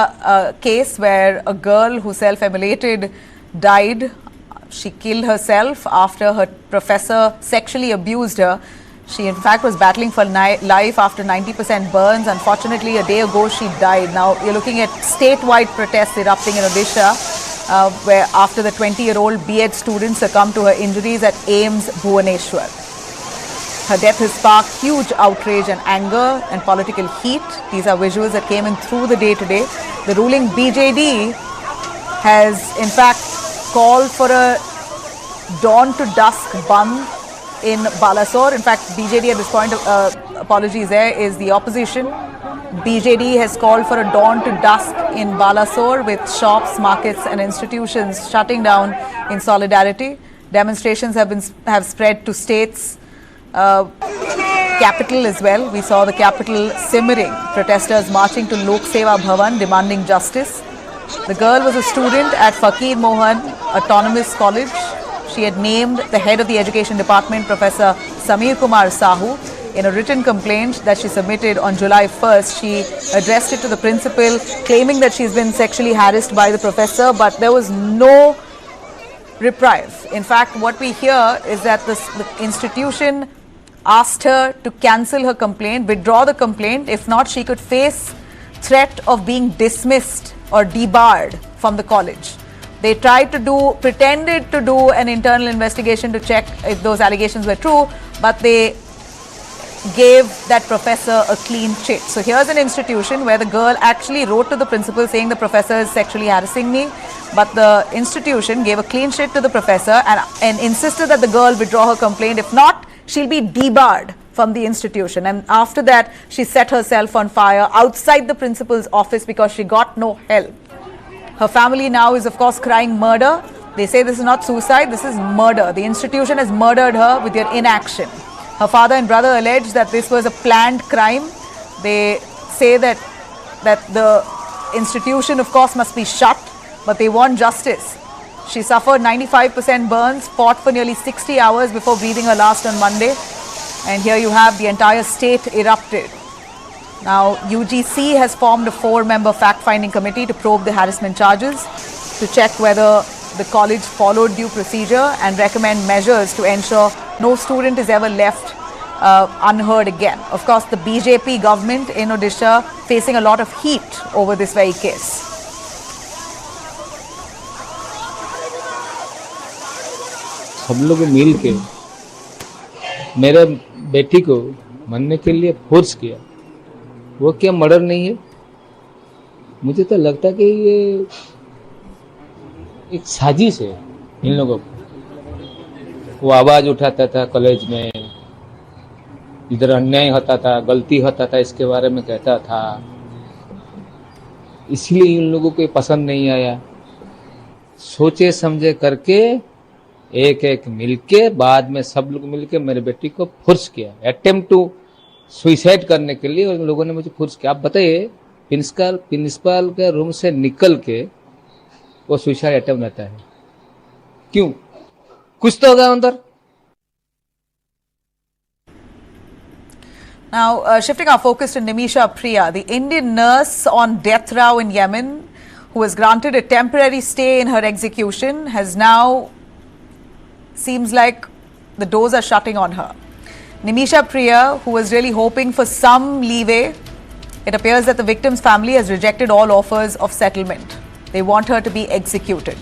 case where a girl who self-immolated died. She killed herself after her professor sexually abused her. She in fact was battling for life after 90% burns. Unfortunately, a day ago she died. Now you're looking at statewide protests erupting in Odisha. Where after the 20-year-old B.Ed student succumbed to her injuries at AIIMS Bhubaneswar. Her death has sparked huge outrage and anger and political heat. These are visuals that came in through the day today. The ruling BJD has in fact called for a dawn to dusk bandh in Balasore. In fact, BJD at this point, apologies there, is the opposition. BJD has called for a dawn to dusk in Balasore with shops, markets and institutions shutting down in solidarity. Demonstrations have spread to states, capital as well. We saw the capital simmering, protesters marching to Lok Seva Bhavan demanding justice. The girl was a student at Fakir Mohan Autonomous College. She had named the head of the education department, Professor Samir Kumar Sahu. In a written complaint that she submitted on July 1st, she addressed it to the principal, claiming that she's been sexually harassed by the professor, but there was no reprieve. In fact, what we hear is that the institution asked her to cancel her complaint, withdraw the complaint. If not, she could face threat of being dismissed or debarred from the college. They pretended to do an internal investigation to check if those allegations were true, but they gave that professor a clean chit. So here's an institution where the girl actually wrote to the principal saying the professor is sexually harassing me, but the institution gave a clean chit to the professor and insisted that the girl withdraw her complaint. If not, she'll be debarred from the institution. And after that, she set herself on fire outside the principal's office because she got no help. Her family now is, of course, crying murder. They say this is not suicide, this is murder. The institution has murdered her with their inaction. Her father and brother allege that this was a planned crime. They say that the institution, of course, must be shut, but they want justice. She suffered 95% burns, fought for nearly 60 hours before breathing her last on Monday. And here you have the entire state erupted. Now, UGC has formed a 4-member fact-finding committee to probe the harassment charges, to check whether the college followed due procedure and recommend measures to ensure no student is ever left unheard again. Of course, the BJP government in Odisha facing a lot of heat over this very case. सब लोग मिल के मेरे बेटी को मरने के लिए force किया। वो क्या मर्डर नहीं है? मुझे तो लगता कि ये एक साजिश है इन लोगों को। वो आवाज उठाता था कॉलेज में, इधर अन्याय होता था, गलती होता था, इसके बारे में कहता था, इसलिए इन लोगों को ये पसंद नहीं आया। सोचे समझे करके एक एक मिलके बाद में सब लोग मिलके मेरे बेटी को फोर्स किया, अटेम्प्ट टू सुसाइड करने के लिए उन लोगों ने मुझे फोर्स किया। आप बताइए, प्रिंसिपल के रूम से निकल के वो सुसाइड अटेम्प्ट रहता है, क्यों? कुछ तो होगा अंदर। Now, shifting our focus to Nimisha Priya, the Indian nurse on death row in Yemen, who was granted a temporary stay in her execution, has now seems like the doors are shutting on her. Nimisha Priya, who was really hoping for some leeway, it appears that the victim's family has rejected all offers of settlement. They want her to be executed.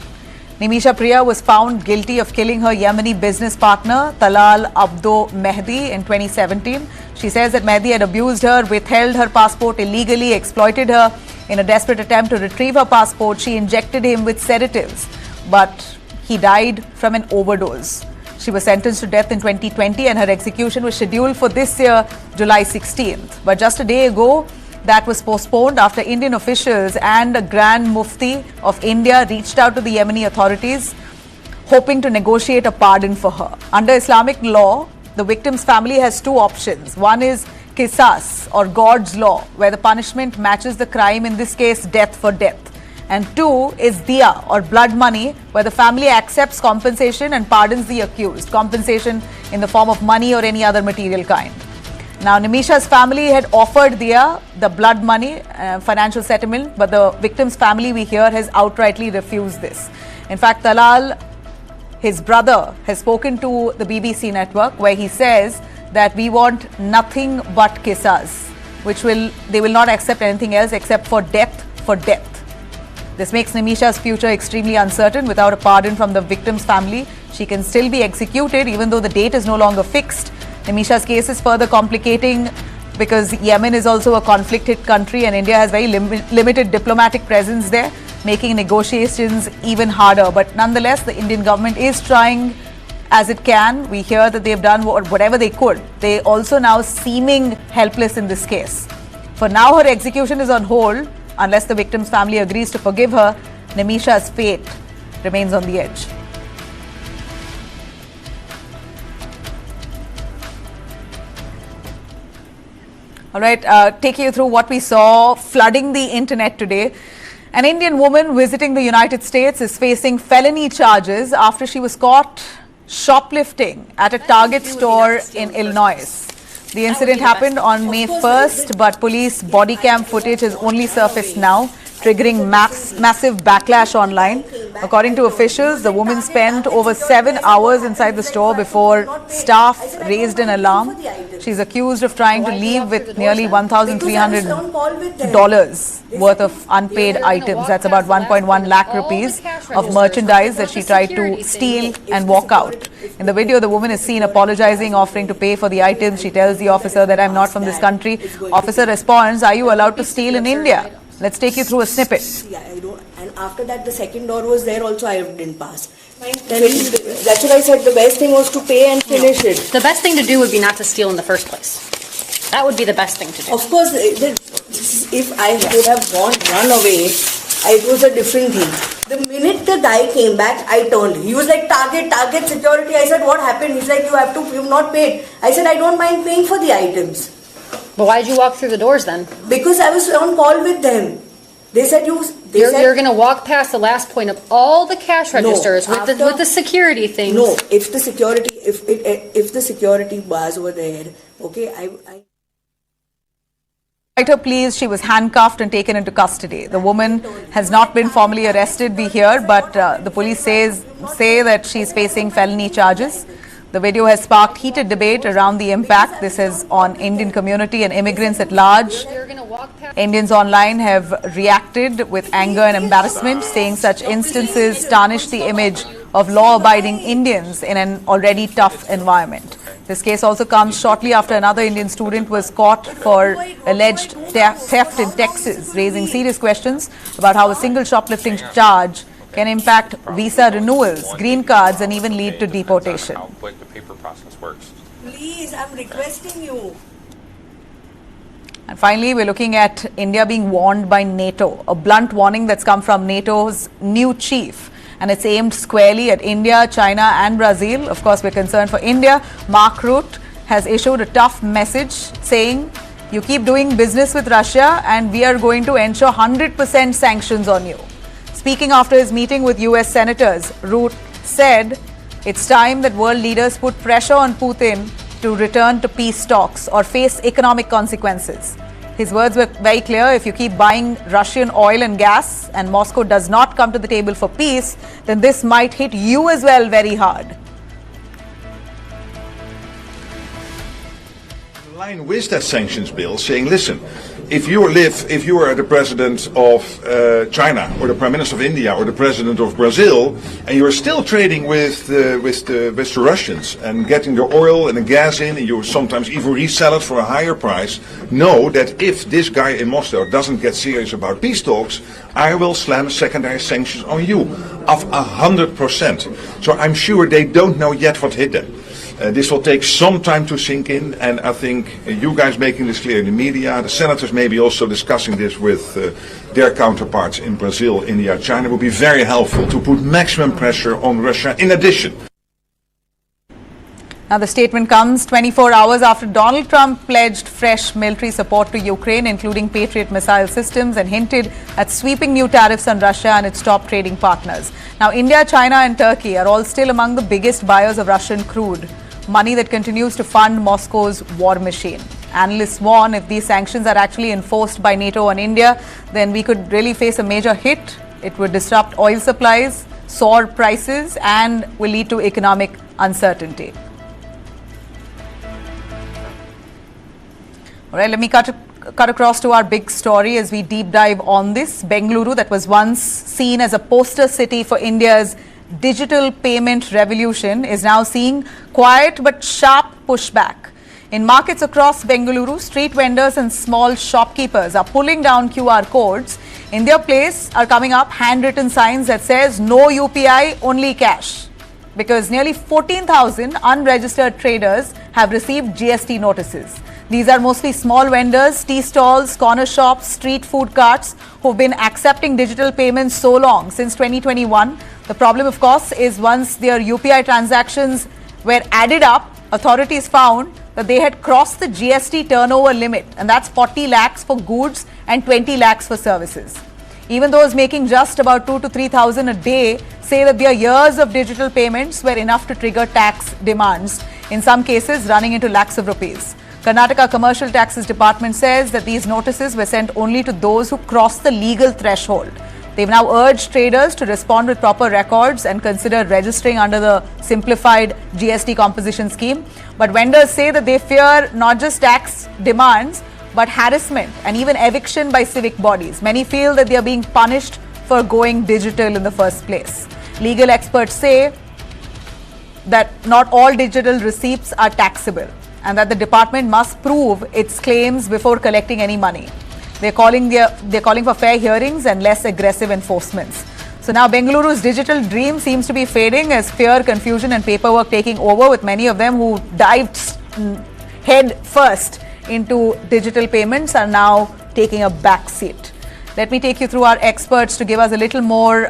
Nimisha Priya was found guilty of killing her Yemeni business partner, Talal Abdo Mehdi, in 2017. She says that Mehdi had abused her, withheld her passport illegally, exploited her. In a desperate attempt to retrieve her passport, she injected him with sedatives, but he died from an overdose. She was sentenced to death in 2020 and her execution was scheduled for this year, July 16th. But just a day ago, that was postponed after Indian officials and a Grand Mufti of India reached out to the Yemeni authorities, hoping to negotiate a pardon for her. Under Islamic law, the victim's family has two options. One is qisas, or God's law, where the punishment matches the crime, in this case, death for death. And two is diya, or blood money, where the family accepts compensation and pardons the accused. Compensation in the form of money or any other material kind. Now, Nimisha's family had offered diya, the blood money, financial settlement, but the victim's family, we hear, has outrightly refused this. In fact, Talal, his brother, has spoken to the BBC network where he says that we want nothing but qisas, they will not accept anything else except for death for death. This makes Nimisha's future extremely uncertain. Without a pardon from the victim's family, she can still be executed even though the date is no longer fixed. Nimisha's case is further complicating because Yemen is also a conflict-hit country and India has very limited diplomatic presence there, making negotiations even harder. But nonetheless, the Indian government is trying as it can. We hear that they've done whatever they could. They also now seeming helpless in this case. For now, her execution is on hold. Unless the victim's family agrees to forgive her, Nimisha's fate remains on the edge. All right, taking you through what we saw flooding the internet today. An Indian woman visiting the United States is facing felony charges after she was caught shoplifting at a Target store in Illinois. The incident happened on May 1st, but police body cam footage has only surfaced now, triggering massive backlash online. According to officials, the woman spent over 7 hours inside the store before staff raised an alarm. She's accused of trying to leave with nearly $1,300 worth of unpaid items. That's about 1.1 lakh rupees of merchandise that she tried to steal and walk out. In the video, the woman is seen apologizing, offering to pay for the items. She tells the officer that I'm not from this country. Officer responds, are you allowed to steal in India? Let's take you through a snippet. And after that, the second door was there also, I didn't pass. That's what I said, the best thing was to pay and finish it. The best thing to do would be not to steal in the first place. That would be the best thing to do. Of course, if I would have run away, it was a different thing. The minute the guy came back, I turned. He was like, target security. I said, what happened? He's like, you've not paid. I said, I don't mind paying for the items. But why did you walk through the doors then? Because I was on call with them. They said you're going to walk past the last point of all the cash registers with the security things. No, if the security bars were there, okay, Despite her pleas, she was handcuffed and taken into custody. The woman has not been formally arrested, we hear, but the police say that she's facing felony charges. The video has sparked heated debate around the impact this has on Indian community and immigrants at large. Indians online have reacted with anger and embarrassment, saying such instances tarnish the image of law-abiding Indians in an already tough environment. This case also comes shortly after another Indian student was caught for alleged theft in Texas, raising serious questions about how a single shoplifting charge can impact visa renewals, green cards, and even lead to deportation. Please, I'm requesting you. And finally, we're looking at India being warned by NATO, a blunt warning that's come from NATO's new chief. And it's aimed squarely at India, China and Brazil. Of course, we're concerned for India. Mark Rutte has issued a tough message saying, you keep doing business with Russia and we are going to ensure 100% sanctions on you. Speaking after his meeting with US senators, Rutte said it's time that world leaders put pressure on Putin to return to peace talks or face economic consequences. His words were very clear. If you keep buying Russian oil and gas and Moscow does not come to the table for peace, then this might hit you as well very hard. Line with that sanctions bill saying, listen, if you are the president of China or the prime minister of India or the president of Brazil and you are still trading with the Russians and getting the oil and the gas in and you sometimes even resell it for a higher price, know that if this guy in Moscow doesn't get serious about peace talks, I will slam secondary sanctions on you of 100%. So I'm sure they don't know yet what hit them. This will take some time to sink in, and I think you guys making this clear in the media, the senators maybe also discussing this with their counterparts in Brazil, India, China, will be very helpful to put maximum pressure on Russia in addition. Now the statement comes 24 hours after Donald Trump pledged fresh military support to Ukraine, including Patriot missile systems, and hinted at sweeping new tariffs on Russia and its top trading partners. Now India, China and Turkey are all still among the biggest buyers of Russian crude, money that continues to fund Moscow's war machine. Analysts warn if these sanctions are actually enforced by NATO on India, then we could really face a major hit. It would disrupt oil supplies, soar prices, and will lead to economic uncertainty. All right, let me cut across to our big story as we deep dive on this. Bengaluru, that was once seen as a poster city for India's digital payment revolution, is now seeing quiet but sharp pushback. In markets across Bengaluru, street vendors and small shopkeepers are pulling down QR codes. In their place are coming up handwritten signs that says no UPI, only cash. Because nearly 14,000 unregistered traders have received GST notices. These are mostly small vendors, tea stalls, corner shops, street food carts who've been accepting digital payments so long, since 2021. The problem, of course, is once their UPI transactions were added up, authorities found that they had crossed the GST turnover limit, and that's 40 lakhs for goods and 20 lakhs for services. Even those making just about 2,000 to 3,000 a day say that their years of digital payments were enough to trigger tax demands, in some cases running into lakhs of rupees. Karnataka Commercial Taxes Department says that these notices were sent only to those who crossed the legal threshold. They've now urged traders to respond with proper records and consider registering under the simplified GST composition scheme. But vendors say that they fear not just tax demands, but harassment and even eviction by civic bodies. Many feel that they are being punished for going digital in the first place. Legal experts say that not all digital receipts are taxable and that the department must prove its claims before collecting any money. They're calling for fair hearings and less aggressive enforcements. So now Bengaluru's digital dream seems to be fading as fear, confusion and paperwork taking over, with many of them who dived head first into digital payments are now taking a back seat. Let me take you through our experts to give us a little more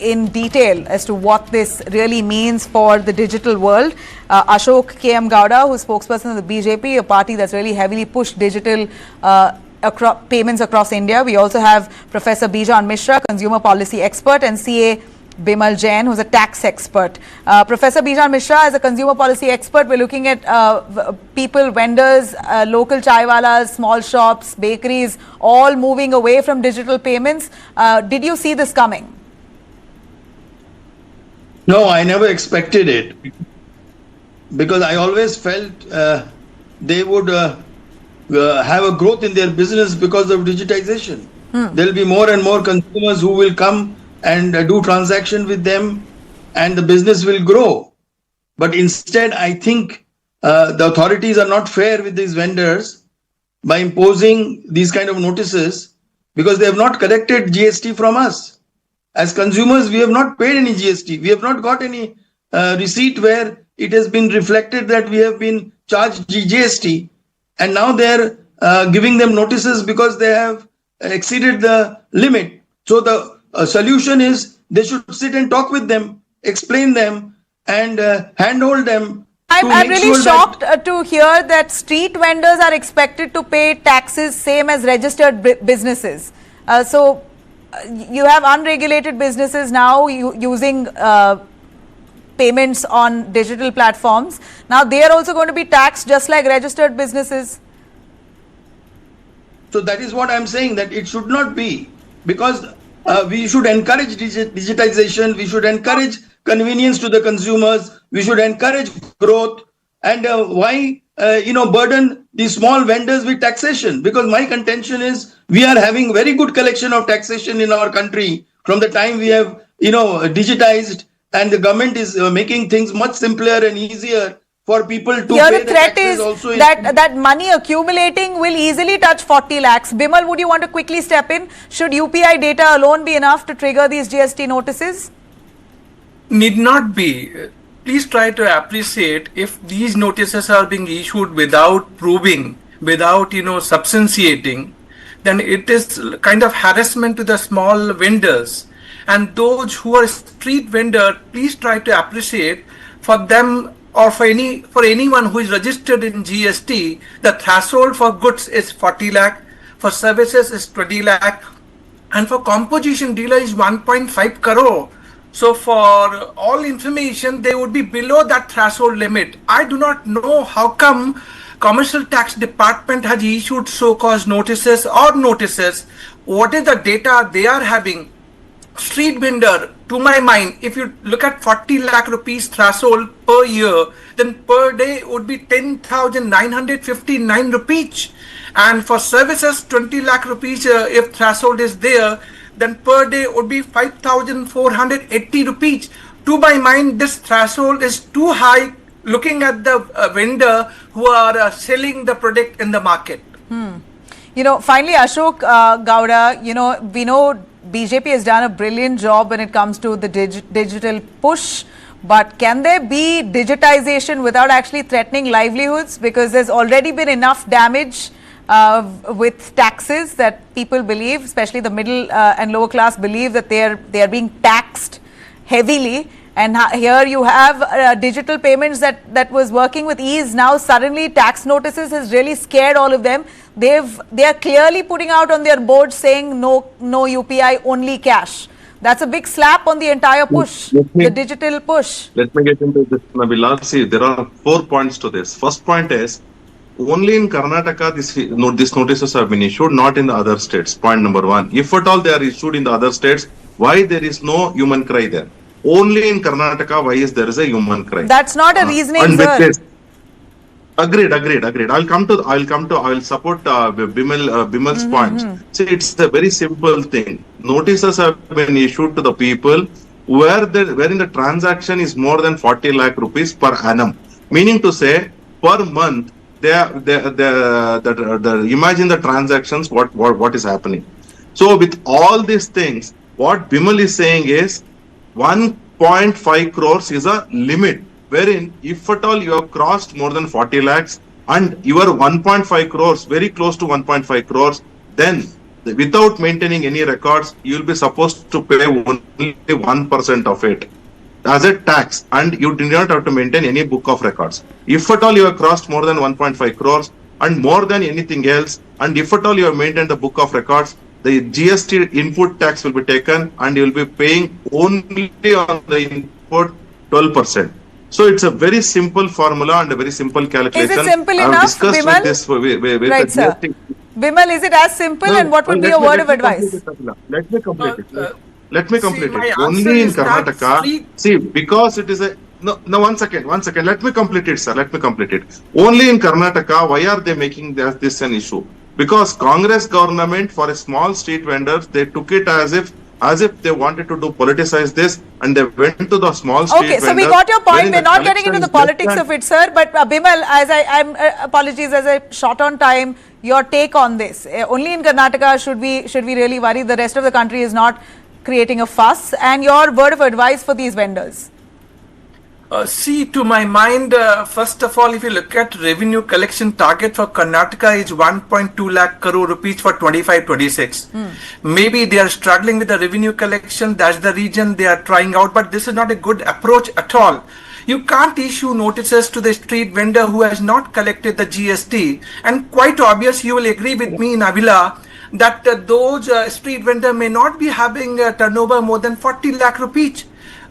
in detail as to what this really means for the digital world. Ashok KM Gowda, who's spokesperson of the BJP, a party that's really heavily pushed digital payments across India. We also have Professor Bijan Mishra, consumer policy expert, and CA Bimal Jain, who's a tax expert. Professor Bijan Mishra, as a consumer policy expert, we're looking at people, vendors, local chaiwalas, small shops, bakeries, all moving away from digital payments. Did you see this coming? No, I never expected it, because I always felt they would have a growth in their business because of digitization. There will be more and more consumers who will come and do transaction with them, and the business will grow. But instead, I think the authorities are not fair with these vendors by imposing these kind of notices, because they have not collected GST from us. As consumers, we have not paid any GST. We have not got any receipt where it has been reflected that we have been charged GST. And now they're giving them notices because they have exceeded the limit. So the solution is they should sit and talk with them, explain them, and handhold them. I'm really shocked to hear that street vendors are expected to pay taxes same as registered businesses. So you have unregulated businesses now using payments on digital platforms. Now they are also going to be taxed just like registered businesses. So that is what I'm saying, that it should not be, because we should encourage digitization, we should encourage convenience to the consumers, we should encourage growth, and why burden the small vendors with taxation? Because my contention is we are having very good collection of taxation in our country from the time we have digitized, and the government is making things much simpler and easier for people to Here pay the threat is that money accumulating will easily touch 40 lakhs. Bimal, would you want to quickly step in? Should UPI data alone be enough to trigger these GST notices? Need not be. Please try to appreciate if these notices are being issued without proving, without substantiating, then it is kind of harassment to the small vendors. And those who are street vendor, please try to appreciate for them or for anyone who is registered in GST, the threshold for goods is 40 lakh, for services is 20 lakh, and for composition dealer is 1.5 crore. So for all information, they would be below that threshold limit. I do not know how come Commercial Tax Department has issued so-called notices or notices. What is the data they are having? Street vendor, to my mind, if you look at 40 lakh rupees threshold per year, then per day would be 10,959 rupees. And for services, 20 lakh rupees, if threshold is there, then per day would be 5,480 rupees. To my mind, this threshold is too high looking at the vendor who are selling the product in the market. Finally, Ashok Gowda, we know BJP has done a brilliant job when it comes to the digital push, but can there be digitization without actually threatening livelihoods? Because there's already been enough damage with taxes that people believe, especially the middle and lower class, believe that they are being taxed heavily. And here you have digital payments that was working with ease. Now suddenly tax notices has really scared all of them. They are clearly putting out on their boards saying no UPI, only cash. That's a big slap on the entire push, the digital push. Let me get into this, Nabila. See, there are 4 points to this. First point is, only in Karnataka these notices have been issued, not in the other states. Point number one. If at all they are issued in the other states, why there is no human cry there? Only in Karnataka, why is there is a human cry? That's not a reasoning, and sir. with this, agreed. I'll support Bimal's points. See, it's a very simple thing. Notices have been issued to the people wherein the transaction is more than 40 lakh rupees per annum. Meaning to say, per month, imagine the transactions, what is happening. So with all these things, what Bimal is saying is 1.5 crores is a limit, wherein if at all you have crossed more than 40 lakhs and you are 1.5 crores, very close to 1.5 crores, then without maintaining any records, you will be supposed to pay only 1% of it as a tax, and you do not have to maintain any book of records. If at all you have crossed more than 1.5 crores and more than anything else, and if at all you have maintained the book of records, the GST input tax will be taken and you will be paying only on the input 12%. So it's a very simple formula and a very simple calculation. Is it simple enough, Bimal? Right, sir. Bimal, is it as simple, and what would be your word of advice? Let me complete it. Let me complete it. Only in Karnataka, see, because it is a, no, 1 second, let me complete it, sir, Only in Karnataka, why are they making this an issue? Because Congress government, for a small street vendors, they took it as if they wanted to politicize this, and they went to the small street vendors. Okay, so we got your point. We're not getting into the politics of it, sir. But Bimal, apologies, as I short on time, your take on this. Only in Karnataka should we really worry? The rest of the country is not creating a fuss. And your word of advice for these vendors? See, to my mind, first of all, if you look at revenue collection target for Karnataka is 1.2 lakh crore rupees for 25-26. Maybe they are struggling with the revenue collection. That's the region they are trying out. But this is not a good approach at all. You can't issue notices to the street vendor who has not collected the GST. And quite obvious, you will agree with me, Nabila, that those street vendor may not be having a turnover more than 40 lakh rupees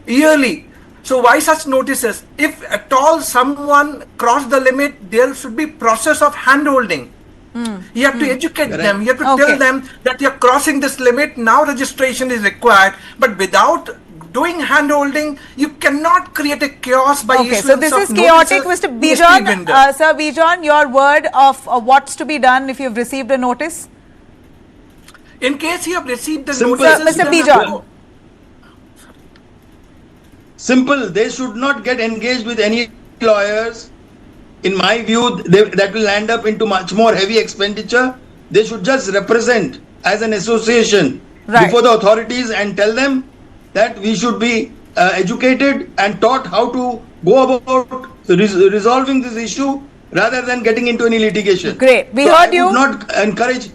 yearly. So why such notices? If at all someone crossed the limit, there should be process of hand-holding. You have to educate them. You have to tell them that you're crossing this limit. Now registration is required. But without doing hand-holding, you cannot create a chaos by issuing so this is chaotic, Mr. Bijan. Sir Bijan, your word of what's to be done if you've received a notice? In case you have received the notice, Mr. Bijan. Simple. They should not get engaged with any lawyers. In my view, that will end up into much more heavy expenditure. They should just represent as an association before the authorities and tell them that we should be educated and taught how to go about resolving this issue rather than getting into any litigation. Great. We heard you. I would not encourage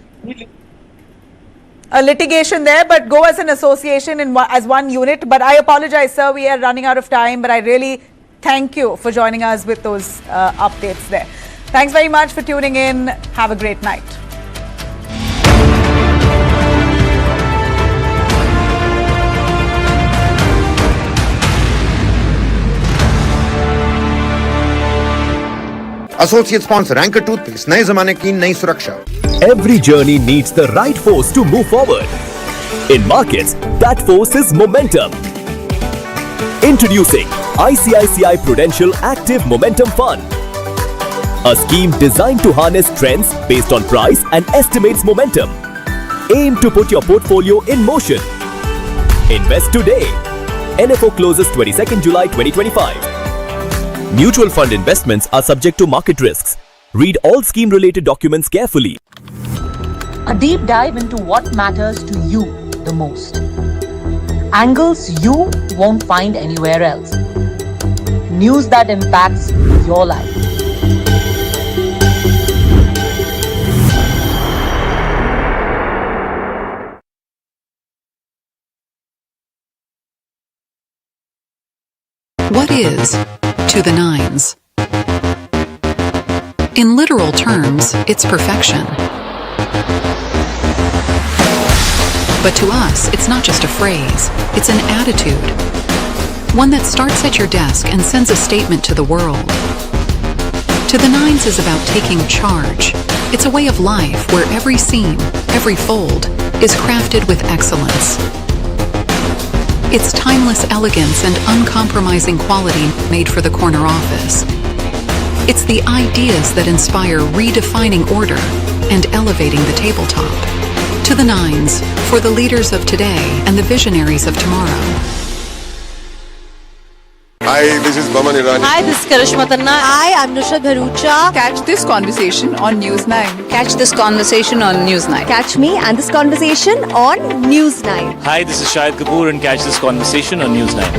a litigation there, but go as an association as one unit. But I apologize, sir, we are running out of time, but I really thank you for joining us with those updates there. Thanks very much for tuning in. Have a great night. Associate sponsor Anchor Toothpaste, नए ज़माने की नई सुरक्षा. Every journey needs the right force to move forward. In markets, that force is momentum. Introducing ICICI Prudential Active Momentum Fund, a scheme designed to harness trends based on price and estimates momentum. Aim to put your portfolio in motion. Invest today. NFO closes 22nd July 2025. Mutual fund investments are subject to market risks. Read all scheme-related documents carefully. A deep dive into what matters to you the most. Angles you won't find anywhere else. News that impacts your life. What is to the nines? In literal terms, it's perfection. But to us, it's not just a phrase, it's an attitude. One that starts at your desk and sends a statement to the world. To the Nines is about taking charge. It's a way of life where every seam, every fold, is crafted with excellence. It's timeless elegance and uncompromising quality made for the corner office. It's the ideas that inspire redefining order and elevating the tabletop. To the Nines, for the leaders of today and the visionaries of tomorrow. Hi, this is Baman Irani. Hi, this is Karishma Tanna. Hi, I'm Nusha Bharucha. Catch this conversation on News 9. Catch this conversation on News 9. Catch me and this conversation on News 9. Hi, this is Shahid Kapoor and catch this conversation on News 9.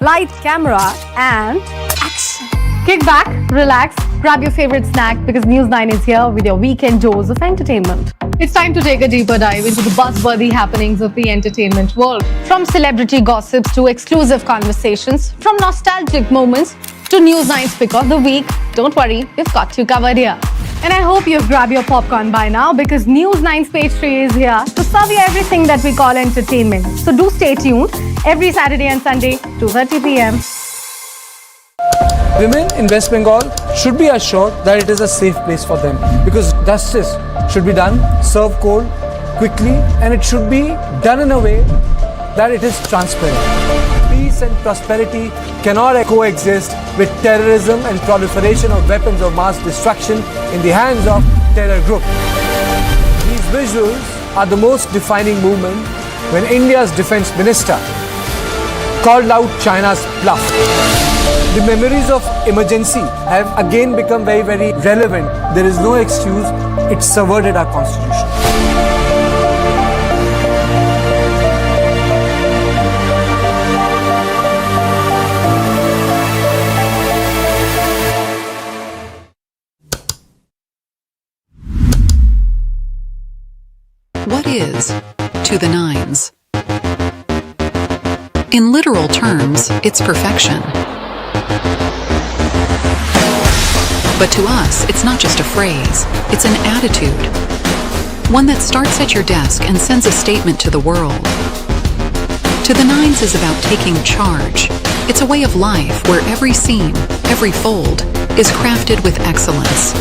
Light, camera, and action. Kick back, relax, grab your favorite snack because News 9 is here with your weekend dose of entertainment. It's time to take a deeper dive into the buzzworthy happenings of the entertainment world. From celebrity gossips to exclusive conversations, from nostalgic moments to News 9's pick of the week, don't worry, we've got you covered here. And I hope you've grabbed your popcorn by now because News 9's page 3 is here to serve you everything that we call entertainment. So do stay tuned every Saturday and Sunday, 2:30 p.m. Women in West Bengal should be assured that it is a safe place for them because justice should be done, served cold, quickly, and it should be done in a way that it is transparent. Peace and prosperity cannot coexist with terrorism and proliferation of weapons of mass destruction in the hands of terror groups. These visuals are the most defining moment when India's defense minister called out China's bluff. The memories of emergency have again become very, very relevant. There is no excuse. It subverted our constitution. What is to the Nines? In literal terms, it's perfection. But to us, it's not just a phrase, it's an attitude. One that starts at your desk and sends a statement to the world. To the Nines is about taking charge. It's a way of life where every seam, every fold, is crafted with excellence.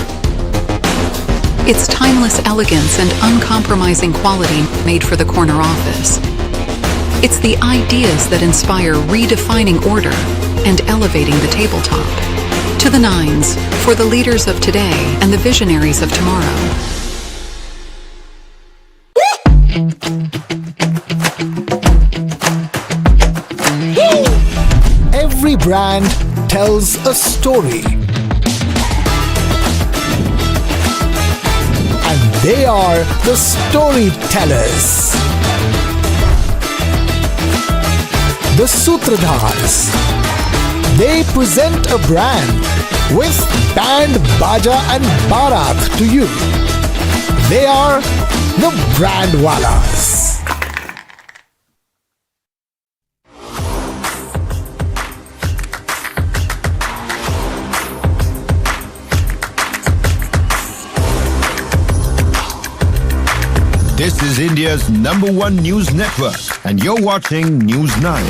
It's timeless elegance and uncompromising quality made for the corner office. It's the ideas that inspire redefining order and elevating the tabletop. To the Nines, for the leaders of today and the visionaries of tomorrow. Every brand tells a story. And they are the storytellers. The Sutradhars. They present a brand with band, baja and barat to you. They are the Brandwalas. This is India's #1 news network, and you're watching News 9.